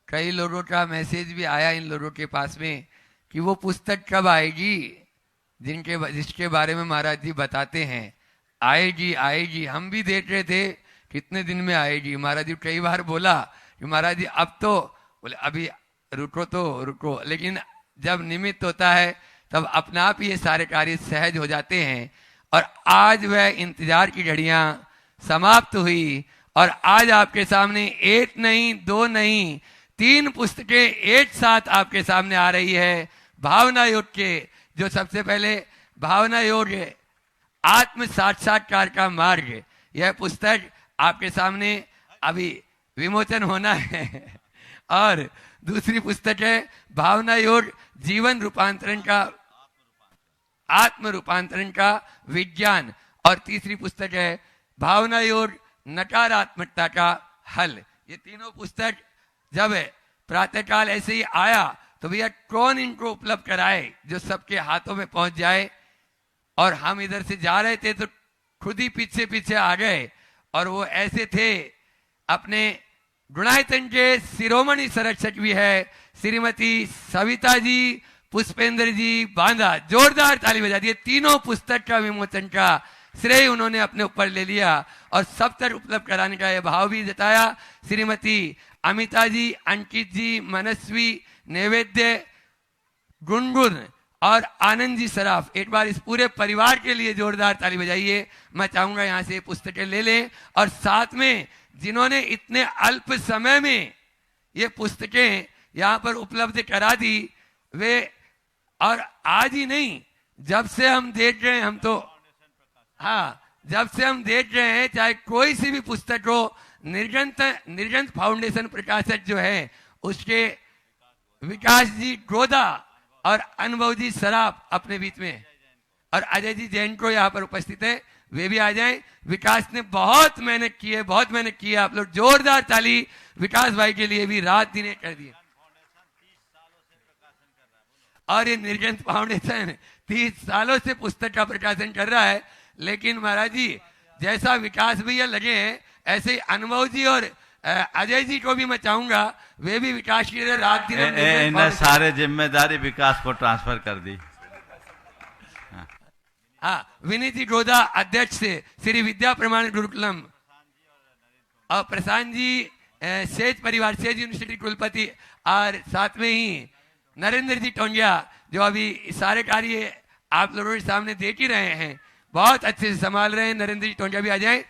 कई लोगों का मैसेज भी आया इन लोगों के पास में कि वो पुस्तक कब आएगी, जिसके बारे में महाराज जी बताते हैं आएगी आएगी। हम भी देख रहे थे कितने दिन में आएगी। महाराज जी कई बार बोला कि महाराज जी अब तो, बोले अभी रुको तो रुको, लेकिन जब निमित्त होता है तब अपना आप ये सारे कार्य सहज हो जाते हैं। और आज वह इंतजार की घड़ियां समाप्त हुई और आज आपके सामने एक नहीं, दो नहीं, 3 पुस्तकें एक साथ आपके सामने आ रही है भावना योग के। जो सबसे पहले भावना योग आत्म साक्षात्कार का मार्ग, यह पुस्तक आपके सामने अभी विमोचन होना है। और दूसरी पुस्तक है भावना योग जीवन रूपांतरण का, आत्म रूपांतरण का विज्ञान। और तीसरी पुस्तक है भावना योग नकारात्मकता का हल। ये तीनों पुस्तक जब प्रातःकाल ऐसे ही आया तो भैया कौन इनको उपलब्ध कराए जो सबके हाथों में पहुंच जाए। और हम इधर से जा रहे थे तो खुद ही पीछे पीछे आ गए। और वो ऐसे थे, अपने गुणायतन के शिरोमणि संरक्षक भी है श्रीमती सविता जी, पुष्पेंद्र जी बांदा, जोरदार ताली बजा दी। तीनों पुस्तक का विमोचन का श्रेय उन्होंने अपने ऊपर ले लिया और सब तक उपलब्ध कराने का यह भाव भी जताया। श्रीमती अमिता जी, अंकित जी, मनस्वी, नैवेद्य, गुनगुन और आनंद जी सराफ, एक बार इस पूरे परिवार के लिए जोरदार ताली बजाइए। मैं चाहूंगा यहाँ से पुस्तकें ले लें और साथ में जिन्होंने इतने अल्प समय में ये पुस्तकें यहाँ पर उपलब्ध करा दी वे, और आज ही नहीं, जब से हम देख रहे हैं, हम तो हाँ जब से हम देख रहे हैं, चाहे कोई सी भी पुस्तक हो, निर्जंत फाउंडेशन प्रकाशक जो है उसके विकास जी गोदा और अनुभव जी सराफ अपने बीच में, और अजय जी जैन को यहाँ पर उपस्थित है, वे भी आ जाएं। विकास ने बहुत मेहनत की है, बहुत मेहनत की है। आप लोग जोरदार ताली विकास भाई के लिए भी, रात दिन कर दिए। और ये निर्जन फाउंडेशन 30 सालों से पुस्तक का प्रकाशन कर रहा है। लेकिन महाराज जी जैसा विकास भैया लगे हैं, ऐसे ही अनुभव जी और अजय जी को भी मैं चाहूंगा, वे भी विकास के लिए रात दिन इन्हें सारे जिम्मेदारी विकास को ट्रांसफर कर दी। हाँ, विनीत जी गोदा अध्यक्ष से श्री विद्या प्रमाण गुरुकुलम, और प्रशांत जी सेज परिवार, सेज यूनिवर्सिटी कुलपति, और साथ में ही नरेंद्र जी टोंगिया जो अभी सारे कार्य आप लोगों के सामने देख ही रहे हैं, बहुत अच्छे से संभाल रहे हैं। नरेंद्र जी टोंगिया भी आ जाएं,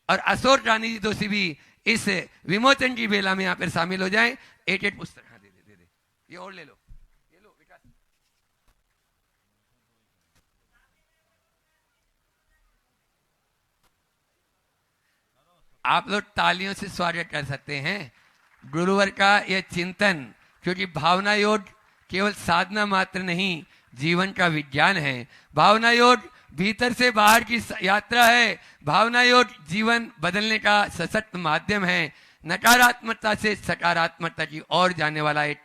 और अशोक रानी जी दोषी भी इस विमोचन की बेला में यहाँ पर शामिल हो जाएं। एक एक पुस्तक, हाँ, दे दे, ये और ले लो, ये लो विकास। आप लोग तालियों से स्वागत कर सकते हैं गुरुवर का यह चिंतन, क्योंकि भावना योग केवल साधना मात्र नहीं, जीवन का विज्ञान है। भावना योग भीतर से बाहर की यात्रा है। भावना योग जीवन बदलने का सशक्त माध्यम है। नकारात्मकता से सकारात्मकता की ओर जाने वाला एक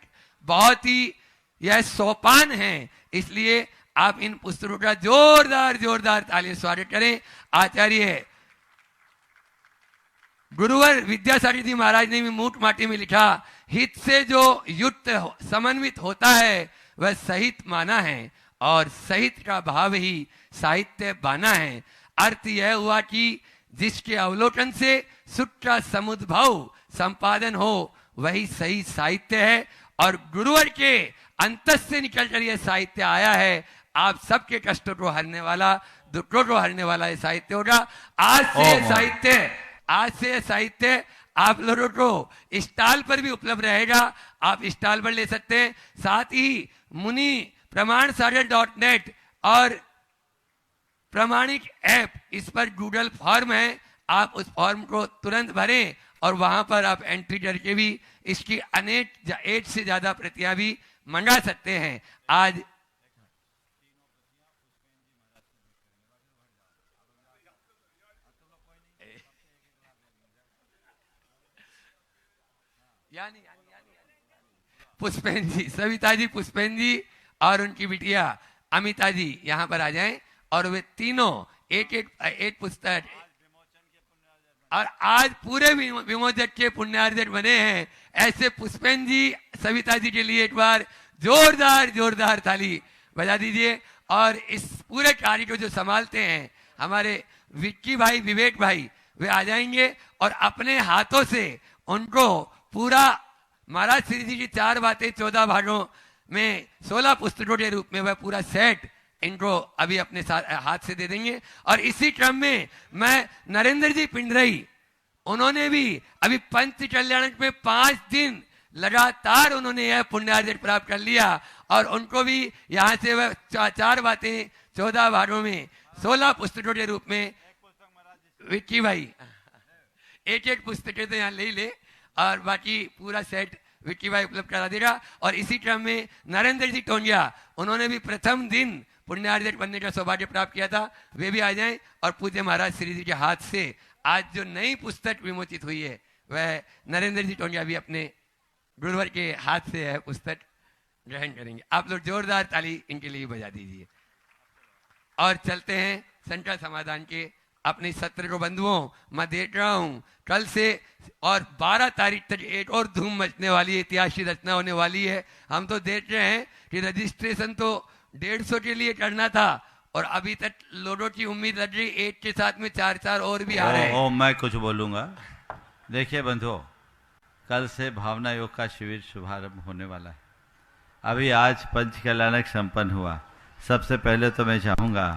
बहुत ही यह सोपान है। इसलिए आप इन पुस्तकों का जोरदार जोरदार तालियों से स्वागत करें। आचार्य गुरुवर विद्यासागर जी महाराज ने भी मूठ माटी में लिखा, हित से जो युक्त समन्वित होता है वह सहित माना है, और सहित का भाव ही साहित्य बाना है। अर्थ यह हुआ कि जिसके अवलोकन से सुख का समुद्भव संपादन हो वही सही साहित्य है, और गुरुवर के अंतस से निकलकर यह साहित्य आया है। आप सबके कष्टों को हरने वाला, दुखों को हरने वाला यह साहित्य होगा। आज से साहित्य आप लोगों को स्टॉल पर भी उपलब्ध रहेगा, आप स्टॉल पर ले सकते हैं। साथ ही मुनि प्रमाण सागर.net और प्रमाणिक ऐप, इस पर गूगल फॉर्म है, आप उस फॉर्म को तुरंत भरें और वहां पर आप एंट्री करके भी इसकी अनेक 8 से ज्यादा प्रतियां भी मंगा सकते हैं। आज पुष्पेन जी, सविता जी, पुष्पेन जी और उनकी बिटिया अमिता जी यहाँ पर आ जाएं, और वे तीनों एक पुस्तक, और आज पूरे विमोचक के पुण्यार्जक बने हैं। ऐसे पुष्पेन जी, सविता जी के लिए एक बार जोरदार जोरदार ताली बजा दीजिए। और इस पूरे कार्य को जो संभालते हैं हमारे विक्की भाई, विवेक भाई, वे आ जाएंगे और अपने हाथों से उनको पूरा महाराज श्री जी की 4 बातें 14 भागों में 16 पुस्तकों के रूप में वह पूरा सेट इनको अभी अपने हाथ से दे देंगे। और इसी क्रम में मैं नरेंद्र जी पिंडरई, उन्होंने भी अभी पंच कल्याणक में 5 दिन लगातार उन्होंने यह पुण्यार्जन प्राप्त कर लिया, और उनको भी यहाँ से वह 4 बातें 14 भागों में 16 पुस्तकों के रूप में, विक्की भाई एक पुस्तकें तो यहाँ ले ले, और बाकी पूरा सेट विक्की भाई उपलब्ध करा देगा। और इसी क्रम में नरेंद्र जी टोंगिया, उन्होंने भी प्रथम दिन पुण्यार्जक बनने का सौभाग्य प्राप्त किया था, वे भी आ जाएं। और पूज्य महाराज श्री जी के हाथ से आज जो नई पुस्तक विमोचित हुई है, वह नरेंद्र जी टोंगिया भी अपने गुरुवर के हाथ से यह पुस्तक ग्रहण करेंगे। आप लोग जोरदार ताली इनके लिए बजा दीजिए। और चलते हैं संकट समाधान के अपने सत्र को। बंधुओं, मैं देख रहा हूं कल से और 12 तारीख तक एक और धूम मचने वाली है, इतिहास की रचना होने वाली है। हम तो देख रहे हैं कि रजिस्ट्रेशन तो 150 के लिए करना था, और अभी तक लोगों की उम्मीद लग रही, एक के साथ में 4 और भी आ रहे हैं। मैं कुछ बोलूंगा। देखिए बंधुओं, कल से भावना योग का शिविर शुभारंभ होने वाला है। अभी आज पंच कल्याणक संपन्न हुआ। सबसे पहले तो मैं चाहूँगा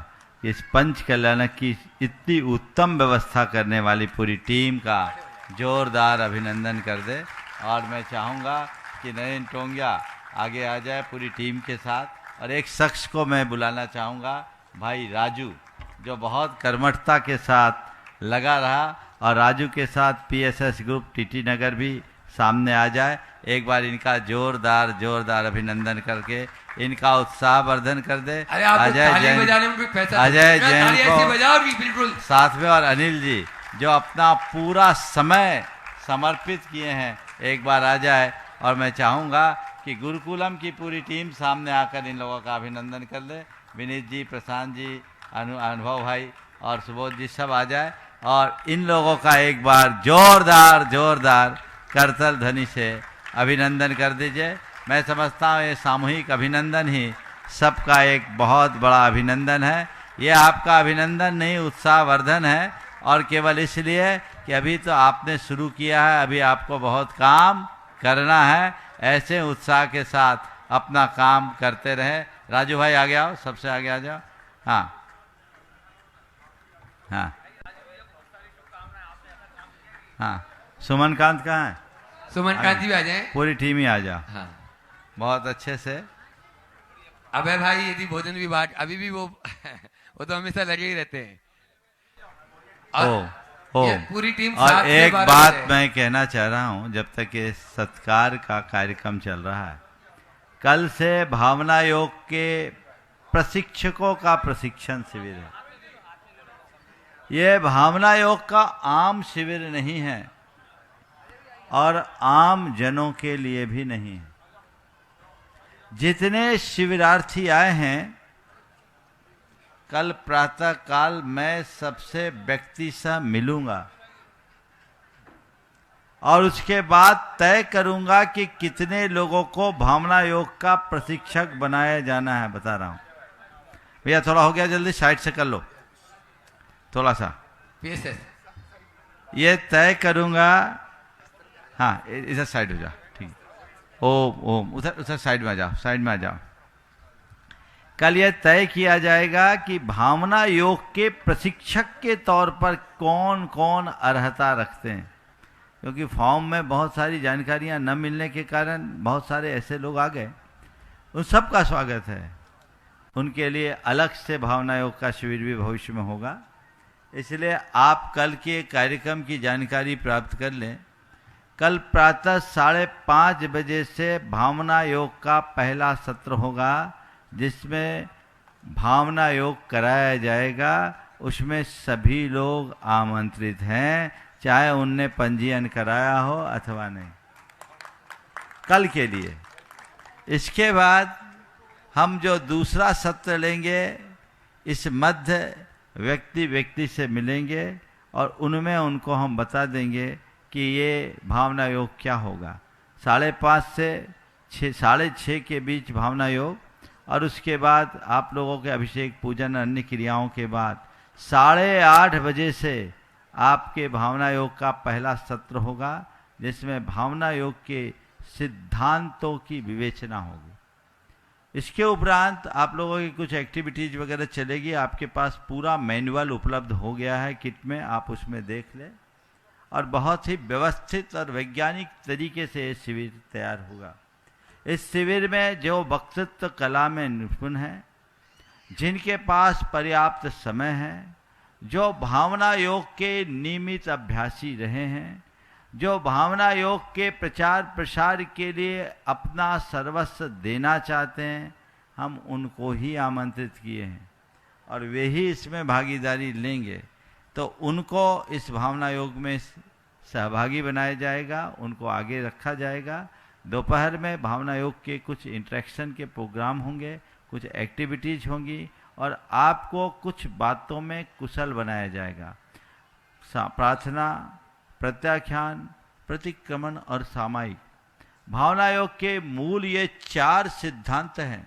कि इस पंच कल्याणक की इतनी उत्तम व्यवस्था करने वाली पूरी टीम का जोरदार अभिनंदन कर दे। और मैं चाहूँगा कि नरेंद्र टोंगिया आगे आ जाए पूरी टीम के साथ। और एक शख्स को मैं बुलाना चाहूँगा, भाई राजू, जो बहुत कर्मठता के साथ लगा रहा, और राजू के साथ PSS ग्रुप TT नगर भी सामने आ जाए। एक बार इनका जोरदार जोरदार अभिनंदन करके इनका उत्साह वर्धन कर दे। अरे आप अजय ताली जैन, बजाने में कोई पैसा अजय ताली जैन ऐसे को बजाओ भी बिल्कुल साथ में, और अनिल जी जो अपना पूरा समय समर्पित किए हैं, एक बार आ जाए। और मैं चाहूँगा कि गुरुकुलम की पूरी टीम सामने आकर इन लोगों का अभिनंदन कर ले। विनीत जी, प्रशांत जी, अनुभव भाई और सुबोध जी सब आ जाए और इन लोगों का एक बार जोरदार जोरदार करताल ध्वनि से अभिनंदन कर दीजिए। मैं समझता हूँ ये सामूहिक अभिनंदन ही सबका एक बहुत बड़ा अभिनंदन है। ये आपका अभिनंदन नहीं, उत्साहवर्धन है, और केवल इसलिए कि अभी तो आपने शुरू किया है, अभी आपको बहुत काम करना है। ऐसे उत्साह के साथ अपना काम करते रहे। राजू भाई आगे आओ, सबसे आगे आ जाओ। हाँ हाँ हाँ, सुमन कांत कहाँ है? सुमन कांति भी आ जाए, पूरी टीम ही आ जाओ। हाँ बहुत अच्छे से। अबे भाई यदि भोजन भी बांट, अभी भी वो वो तो हमेशा लगे ही रहते हैं। ओ ये पूरी टीम और 7 से एक 12 बात है। मैं कहना चाह रहा हूँ, जब तक ये सत्कार का कार्यक्रम चल रहा है, कल से भावना योग के प्रशिक्षकों का प्रशिक्षण शिविर है। ये भावना योग का आम शिविर नहीं है और आम जनों के लिए भी नहीं है। जितने शिविरार्थी आए हैं, कल प्रातः काल मैं सबसे व्यक्ति से मिलूंगा और उसके बाद तय करूंगा कि कितने लोगों को भावना योग का प्रशिक्षक बनाया जाना है। बता रहा हूं भैया, थोड़ा हो गया, जल्दी साइड से कर लो थोड़ा सा। PSS ये तय करूंगा। हाँ, इधर साइड हो जा, ठीक है। ओम उधर उधर साइड में आ जाओ, साइड में आ जाओ। कल यह तय किया जाएगा कि भावना योग के प्रशिक्षक के तौर पर कौन कौन अर्हता रखते हैं, क्योंकि फॉर्म में बहुत सारी जानकारियां न मिलने के कारण बहुत सारे ऐसे लोग आ गए। उन सब का स्वागत है। उनके लिए अलग से भावना योग का शिविर भी भविष्य में होगा। इसलिए आप कल के कार्यक्रम की जानकारी प्राप्त कर लें। कल प्रातः 5:30 बजे से भावना योग का पहला सत्र होगा, जिसमें भावना योग कराया जाएगा। उसमें सभी लोग आमंत्रित हैं, चाहे उनने पंजीयन कराया हो अथवा नहीं, कल के लिए। इसके बाद हम जो दूसरा सत्र लेंगे, इस मध्य व्यक्ति से मिलेंगे और उनमें उनको हम बता देंगे कि ये भावना योग क्या होगा। 5:30 से 6:30 के बीच भावना योग, और उसके बाद आप लोगों के अभिषेक पूजन अन्य क्रियाओं के बाद 8:30 बजे से आपके भावना योग का पहला सत्र होगा, जिसमें भावना योग के सिद्धांतों की विवेचना होगी। इसके उपरांत आप लोगों की कुछ एक्टिविटीज वगैरह चलेगी। आपके पास पूरा मैनुअल उपलब्ध हो गया है किट में, आप उसमें देख लें। और बहुत ही व्यवस्थित और वैज्ञानिक तरीके से ये शिविर तैयार होगा। इस शिविर में जो वक्तृत्व कला में निपुण हैं, जिनके पास पर्याप्त समय है, जो भावना योग के नियमित अभ्यासी रहे हैं, जो भावना योग के प्रचार प्रसार के लिए अपना सर्वस्व देना चाहते हैं, हम उनको ही आमंत्रित किए हैं और वे ही इसमें भागीदारी लेंगे। तो उनको इस भावना योग में सहभागी बनाया जाएगा, उनको आगे रखा जाएगा। दोपहर में भावना योग के कुछ इंटरेक्शन के प्रोग्राम होंगे, कुछ एक्टिविटीज होंगी और आपको कुछ बातों में कुशल बनाया जाएगा। प्रार्थना, प्रत्याख्यान, प्रतिक्रमण और सामायिक। भावना योग के मूल ये 4 सिद्धांत हैं।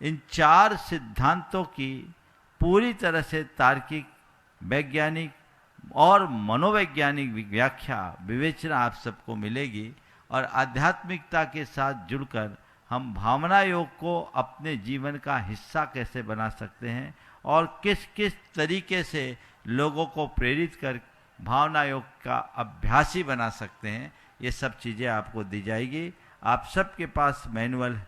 इन 4 सिद्धांतों की पूरी तरह से तार्किक, वैज्ञानिक और मनोवैज्ञानिक व्याख्या, विवेचना आप सबको मिलेगी। और आध्यात्मिकता के साथ जुड़कर हम भावना योग को अपने जीवन का हिस्सा कैसे बना सकते हैं और किस किस तरीके से लोगों को प्रेरित कर भावना योग का अभ्यासी बना सकते हैं, ये सब चीज़ें आपको दी जाएगी। आप सबके पास मैनुअल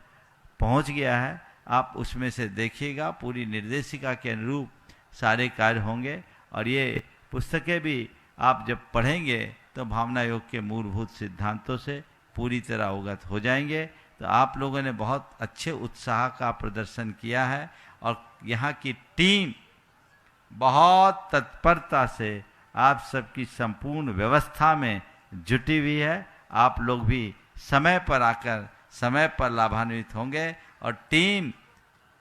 पहुंच गया है, आप उसमें से देखिएगा। पूरी निर्देशिका के अनुरूप सारे कार्य होंगे और ये पुस्तकें भी आप जब पढ़ेंगे तो भावना योग के मूलभूत सिद्धांतों से पूरी तरह अवगत हो जाएंगे। तो आप लोगों ने बहुत अच्छे उत्साह का प्रदर्शन किया है और यहाँ की टीम बहुत तत्परता से आप सबकी संपूर्ण व्यवस्था में जुटी हुई है। आप लोग भी समय पर आकर समय पर लाभान्वित होंगे। और टीम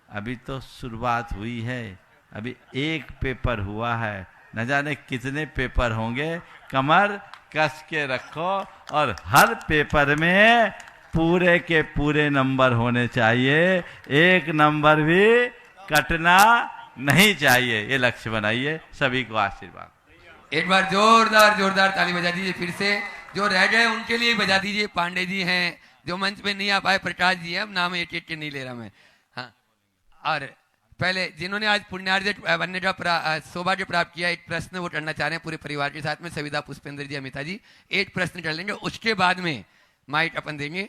अभी तो शुरुआत हुई है, अभी एक पेपर हुआ है, न जाने कितने पेपर होंगे। कमर कस के रखो और हर पेपर में पूरे के पूरे नंबर होने चाहिए, एक नंबर भी कटना नहीं चाहिए। ये लक्ष्य बनाइए। सभी को आशीर्वाद। एक बार जोरदार जोरदार ताली बजा दीजिए फिर से। जो रह गए उनके लिए बजा दीजिए। पांडे जी हैं जो मंच पे नहीं आ पाए, प्रकाश जी हैं, अब नाम एक एक के नहीं ले रहा मैं। हाँ, और पहले जिन्होंने आज पुण्यार्जित बनने का सौभाग्य प्राप्त किया, एक प्रश्न वो करना चाह रहे हैं पूरे परिवार के साथ में। सविता, पुष्पेंद्र जी, अमिता जी, एक प्रश्न कर लेंगे, उसके बाद में माइक अपन देंगे।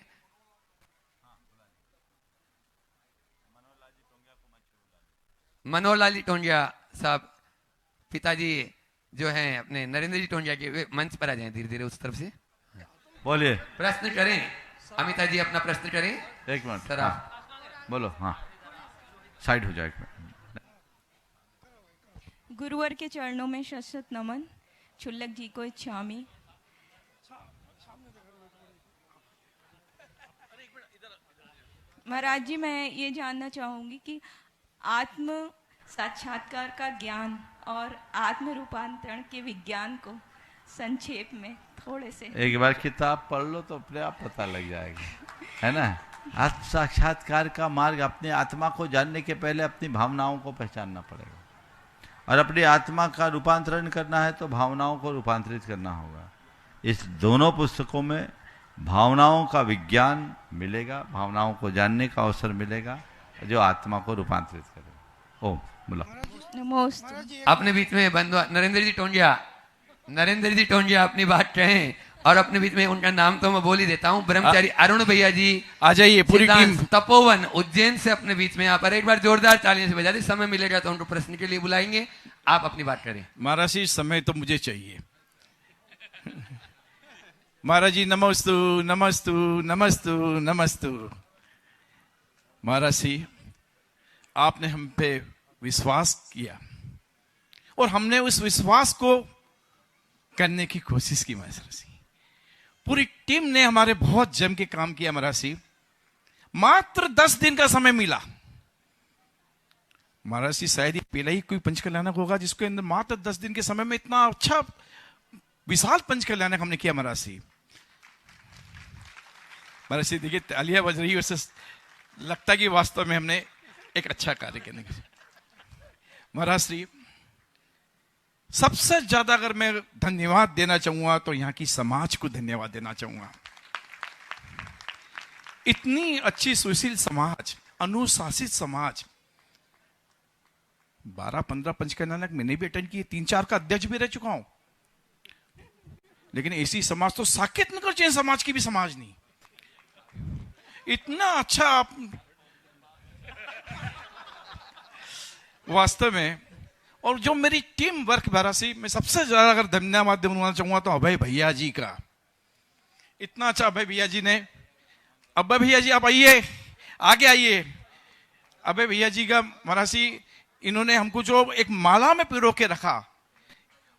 मनोहर जी टोंजिया साहब, पिताजी जो हैं अपने नरेंद्र जी टोंजिया के, वे मंच पर आ जाएं धीरे धीरे उस तरफ से। बोलिए। प्रश्न करें अमिता जी, अपना प्रश्न करें। एक मिनट सर हाँ, आप बोलो। हाँ, साइड हो जाए। गुरुवर के चरणों में शत नमन। क्षुल्लक जी को इच्छामी। महाराज जी, मैं ये जानना चाहूंगी कि आत्म साक्षात्कार का ज्ञान और आत्म रूपांतरण के विज्ञान को संक्षेप में थोड़े से। एक बार किताब पढ़ लो तो अपने आप पता लग जाएगा, है ना। आत्म साक्षात्कार का मार्ग अपने आत्मा को जानने के पहले अपनी भावनाओं को पहचानना पड़ेगा, और अपनी आत्मा का रूपांतरण करना है तो भावनाओं को रूपांतरित करना होगा। इस दोनों पुस्तकों में भावनाओं का विज्ञान मिलेगा, भावनाओं को जानने का अवसर मिलेगा जो आत्मा को रूपांतरित करेगा। ओम बोला। नमस्ते। अपने बीच में बंधु नरेंद्र जी टोंजिया, नरेंद्र जी टोंजिया अपनी बात कहें, और अपने बीच में उनका नाम तो मैं बोल ही देता हूँ, ब्रह्मचारी अरुण भैया जी आ जाइए। पूरी टीम तपोवन उज्जैन से अपने बीच में यहाँ पर एक बार जोरदार तालियों से बजा दी। समय मिलेगा तो उनको प्रश्न के लिए बुलाएंगे, आप अपनी बात करें। महाराज जी, समय तो मुझे चाहिए। महाराज जी नमस्तु नमस्तु नमस्तु नमस्तु। महाराज जी, आपने हम पे विश्वास किया और हमने उस विश्वास को करने की कोशिश की। महाराज जी, पूरी टीम ने हमारे बहुत जम के काम किया। महाराज जी, मात्र 10 दिन का समय मिला। महाराज जी, शायद ये पहला ही कोई पंच कल्याणक होगा जिसके अंदर मात्र 10 दिन के समय में इतना अच्छा विशाल पंच कल्याणक हमने किया। महाराज जी, महाराज जी देखिए तालियां बज रही है, उससे लगता है कि वास्तव में हमने एक अच्छा कार्य करने का। महाराज जी, सबसे ज्यादा अगर मैं धन्यवाद देना चाहूंगा तो यहाँ की समाज को धन्यवाद देना चाहूंगा। इतनी अच्छी सुशील समाज, अनुशासित समाज। 12-15 पंचकल्याणक मैंने भी अटेंड किए, 3-4 का अध्यक्ष भी रह चुका हूं, लेकिन ऐसी समाज तो साकेत नगर जैन समाज की भी समाज नहीं। इतना अच्छा आप वास्तव में। और जो मेरी टीम वर्क भरासी, मैं सबसे ज्यादा अगर धन्यवाद देना चाहूंगा तो अभय भैया जी का। इतना अच्छा अभय भैया जी ने। अभय भैया जी आप आइए, आगे आइए। अभय भैया जी का महाराजी, इन्होंने हमको जो एक माला में पिरो के रखा,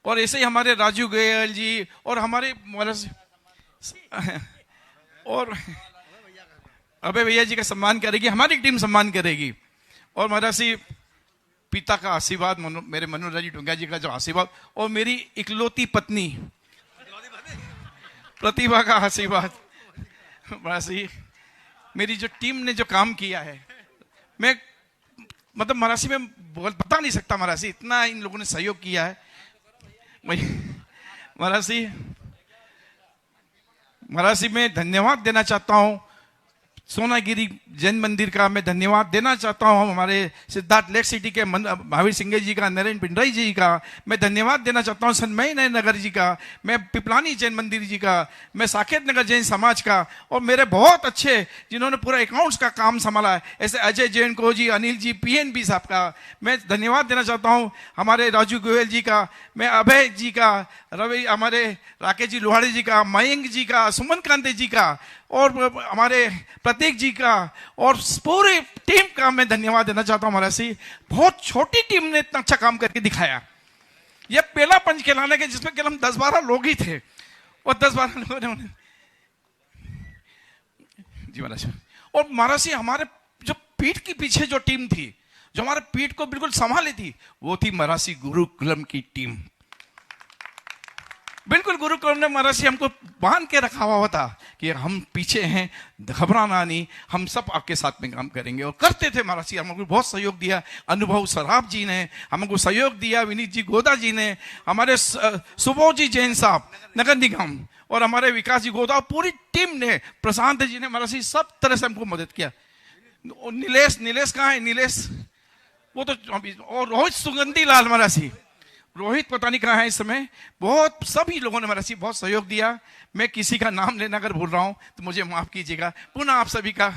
और ऐसे ही हमारे राजू गोयल जी और हमारे महाराज और अभय भैया जी का सम्मान करेगी, हमारी टीम सम्मान करेगी। और महाराजी, पिता का आशीर्वाद, मेरे मनोहर जी टोंगिया जी का जो आशीर्वाद, और मेरी इकलौती पत्नी प्रतिभा का आशीर्वाद। महाराजी, मेरी जो टीम ने जो काम किया है, मैं मतलब महाराजी में बता नहीं सकता। महाराजी, इतना इन लोगों ने सहयोग किया है। महाराजी मैं धन्यवाद देना चाहता हूं सोनागिरी जैन मंदिर का। मैं धन्यवाद देना चाहता हूं हमारे सिद्धार्थ लेक सिटी के महावीर सिंह जी का, नरेंद्र पिंडराई जी का। मैं धन्यवाद देना चाहता हूं सन्मय नगर जी का, मैं पिपलानी जैन मंदिर जी का, मैं साकेत नगर जैन समाज का, और मेरे बहुत अच्छे जिन्होंने पूरा अकाउंट्स का काम संभाला है, ऐसे अजय जैन को जी, अनिल जी, PNB साहब का मैं धन्यवाद देना चाहता हूँ। हमारे राजू गोयल जी का, मैं अभय जी का, रवि, हमारे राकेश जी लोहाड़ी जी का, मयंक जी का, सुमन कांते जी का, और हमारे प्रतीक जी का और पूरी टीम का मैं धन्यवाद देना चाहता हूँ। महाराज जी, बहुत छोटी टीम ने इतना अच्छा काम करके दिखाया। ये पहला पंच खिलाने के जिसमें केवल हम 10-12 लोग ही थे और 10-12 लोगों ने जी महाराज। और महाराज जी, हमारे जो पीठ के पीछे जो टीम थी, जो हमारे पीठ को बिल्कुल संभाली थी, वो थी महाराज जी गुरुकुलम की टीम। बिल्कुल गुरुकुलम ने महाराज जी हमको बांध के रखा हुआ था कि हम पीछे हैं, घबराना नहीं, हम सब आपके साथ में काम करेंगे। और करते थे महाराज जी, हमको बहुत सहयोग दिया। अनुभव सराफ जी ने हमको सहयोग दिया, विनीत जी गोदा जी ने, हमारे सुबोध जी जैन साहब नगर निगम, और हमारे विकास जी गोदा, पूरी टीम ने, प्रशांत जी ने महाराज जी सब तरह से हमको मदद किया। नीलेश कहाँ है? नीलेश वो तो, और रोहित सुगंधी लाल महाराज जी, रोहित पता नहीं कहाँ है इस समय। बहुत सभी लोगों ने महाराज जी बहुत सहयोग दिया। मैं किसी का नाम लेना अगर भूल रहा हूं तो मुझे माफ कीजिएगा। पुनः आप सभी का,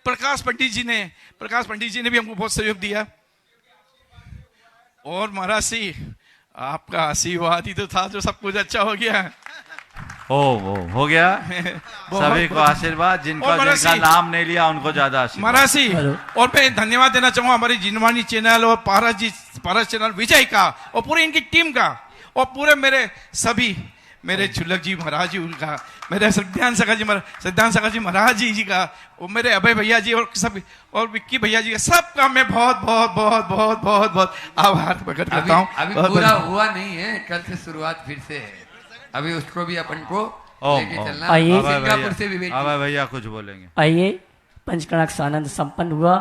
प्रकाश पंडित जी ने भी हमको बहुत सहयोग दिया। और महाराज जी, आपका आशीर्वाद ही तो था जो सब कुछ अच्छा हो गया। हो गया। सभी को आशीर्वाद, जिनका नाम नहीं लिया उनको ज्यादा आशीर्वाद। महाराज जी, और मैं धन्यवाद देना चाहूंगा हमारी जिनवाणी चैनल और पारस चैनल विजय का, और पूरी इनकी टीम का, और पूरे मेरे छुल्लक जी महाराज जी उनका, मेरे सिद्धांत सखा जी महाराज जी का, और मेरे अभय भैया जी और सब, और विक्की भैया जी का, सबका मैं बहुत बहुत बहुत बहुत बहुत बहुत आभार प्रकट करता हूँ। अभी पूरा हुआ नहीं है, कल से शुरुआत फिर से है। अभी उसको भी अपन को लेके चलना। आइए सिंगापुर से विवेक भैया कुछ बोलेंगे। आइए, पंचकणाक्ष आनंद संपन्न हुआ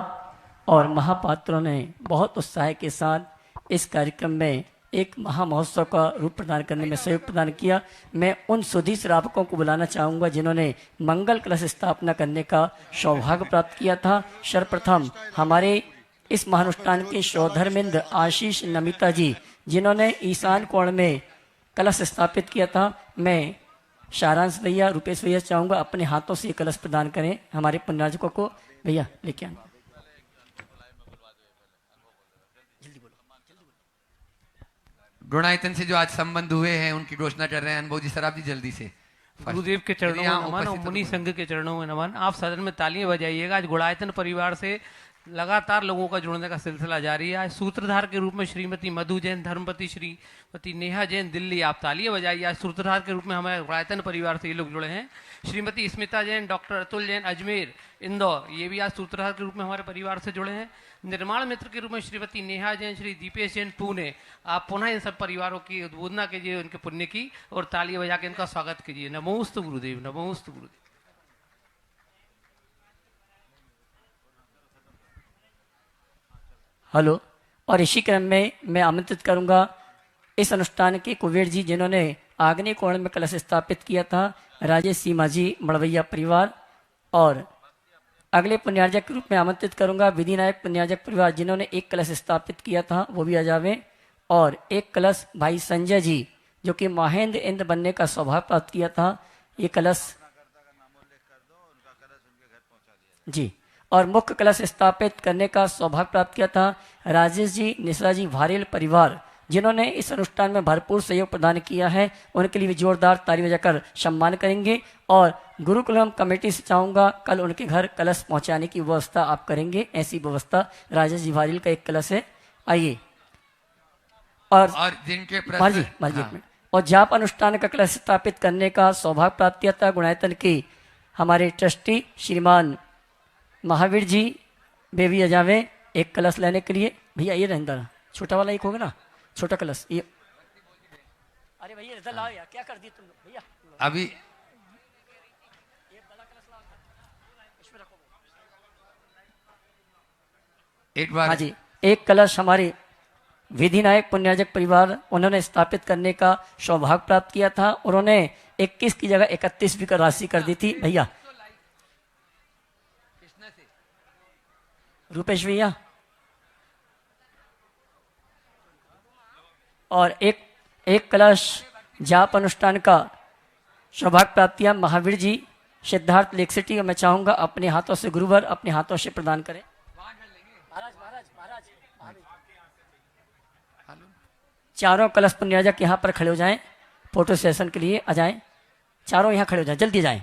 और महापात्रों ने बहुत उत्साह के साथ इस कार्यक्रम में एक महामहोत्सव का रूप प्रदान करने में सहयोग प्रदान किया। मैं उन सुधी श्रावकों को बुलाना चाहूँगा जिन्होंने मंगल कलश स्थापना करने का सौभाग्य प्राप्त किया था। सर्वप्रथम हमारे इस महानुष्ठान के सौधर्मेंद्र आशीष नमिता जी, जिन्होंने ईशान कोण में कलश स्थापित किया था। मैं सारांश भैया, रुपेश भैया चाहूँगा अपने हाथों से कलश प्रदान करें हमारे पुण्यार्जकों को। भैया लेके आना। गुणायतन से जो आज संबंध हुए हैं उनकी घोषणा कर रहे हैं अनुभव जी सराफ जी, जल्दी से। गुरुदेव के चरणों में नमन और मुनि संघ के चरणों में नमन। आप सदन में तालियां बजाइएगा। आज गुणायतन परिवार से लगातार लोगों का जुड़ने का सिलसिला जारी है। आज सूत्रधार के रूप में श्रीमती मधु जैन, धर्मपति श्रीमती नेहा जैन दिल्ली, आप तालियां बजाइए। आज सूत्रधार के रूप में हमारे गुणायतन परिवार से ये लोग जुड़े हैं। श्रीमती स्मिता जैन, डॉक्टर अतुल जैन अजमेर इंदौर, ये भी आज सूत्रधार के रूप में हमारे परिवार से जुड़े हैं। निर्माण मित्र के रूप में श्रीमती नेहा जैन, श्री दीपेश जैन पुणे, आप पुनः इन सब परिवारों की उद्बोधना कीजिए, उनके पुण्य की, और तालियां बजा के इनका स्वागत कीजिए। नमोस्तु गुरुदेव, नमोस्तु गुरुदेव। हेलो। और इसी क्रम में मैं आमंत्रित करूंगा इस अनुष्ठान के कुबेर जी, जिन्होंने आग्नेय कोण में कलश स्थापित किया था, राजेश सीमा जी मड़वैया परिवार। और अगले पुण्यार्जक के रूप में आमंत्रित करूंगा विधिनायक पुण्यार्जक परिवार, जिन्होंने एक कलश स्थापित किया था, वो भी आ जावे। और एक कलश भाई संजय जी, जो कि महेंद्र इंद्र बनने का सौभाग्य प्राप्त किया था। ये कलश जी, और मुख्य कलश स्थापित करने का सौभाग्य प्राप्त किया था राजेश जी निश्रा जी भारेल परिवार, जिन्होंने इस अनुष्ठान में भरपूर सहयोग प्रदान किया है। उनके लिए भी जोरदार ताली बजाकर सम्मान करेंगे। और गुरुकुलम कमेटी से चाहूँगा कल उनके घर कलश पहुंचाने की व्यवस्था आप करेंगे। ऐसी व्यवस्था राजेश जी भारेल का एक कलश है। आइए। और जिनके और जाप अनुष्ठान का कलश स्थापित करने का सौभाग्य प्राप्त किया था गुणायतन के हमारे ट्रस्टी श्रीमान महावीर जी बेबी अजावे, एक कलश लेने के लिए। भैया ये रहता छोटा वाला एक होगा ना, छोटा कलश ये। अरे भैया इधर लाओ यार, क्या कर दी तुम लोग भैया। अभी एक बार हाँ जी, एक कलश हमारे विधिनायक पुण्यार्जक परिवार, उन्होंने स्थापित करने का सौभाग्य प्राप्त किया था। उन्होंने 21 की जगह 31 भी का राशि कर दी थी। भैया रुपेश भैया। और एक कलश जाप अनुष्ठान का सौभाग्य प्राप्त किया महावीर जी सिद्धार्थ लेक सिटी। और मैं चाहूंगा अपने हाथों से गुरुवर अपने हाथों से प्रदान करें। चारों कलश पुण्यार्जक यहाँ पर खड़े हो जाएं, फोटो सेशन के लिए आ जाएं। चारों यहाँ खड़े हो जाएं, जल्दी जाएं।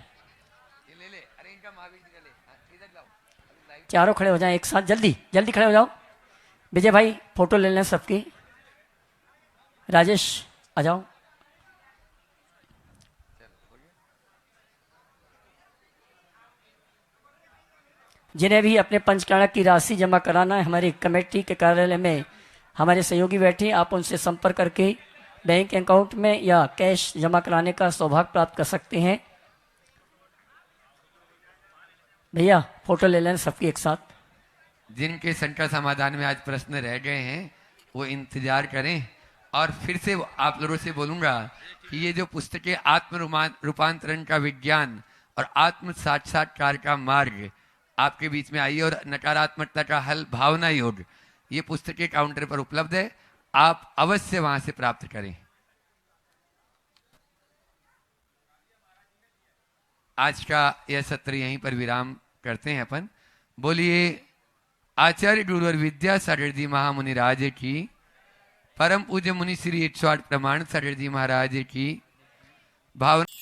चारों खड़े हो जाएं एक साथ, जल्दी जल्दी खड़े हो जाओ। विजय भाई फोटो ले लें सबकी। राजेश आ जाओ। जिन्हें भी अपने पंचकाणा की राशि जमा कराना है, हमारी कमेटी के कार्यालय में हमारे सहयोगी बैठे, आप उनसे संपर्क करके बैंक अकाउंट में या कैश जमा कराने का सौभाग्य प्राप्त कर सकते हैं। भैया फोटो ले लें सबकी एक साथ। जिनके शंका समाधान में आज प्रश्न रह गए हैं वो इंतजार करें, और फिर से आप लोगों से बोलूंगा कि ये जो पुस्तकें आत्म रूपांतरण का विज्ञान और आत्म साक्षात्कार का मार्ग आपके बीच में आई, और नकारात्मकता का हल भावना योग, ये पुस्तकें काउंटर पर उपलब्ध है, आप अवश्य वहां से प्राप्त करें। आज का यह सत्र यहीं पर विराम करते हैं अपन। बोलिए आचार्य गुरु और विद्या सागर जी महामुनि राज की, परम पूज्य मुनि श्री 108 प्रमाण सागर जी महाराज की भावना।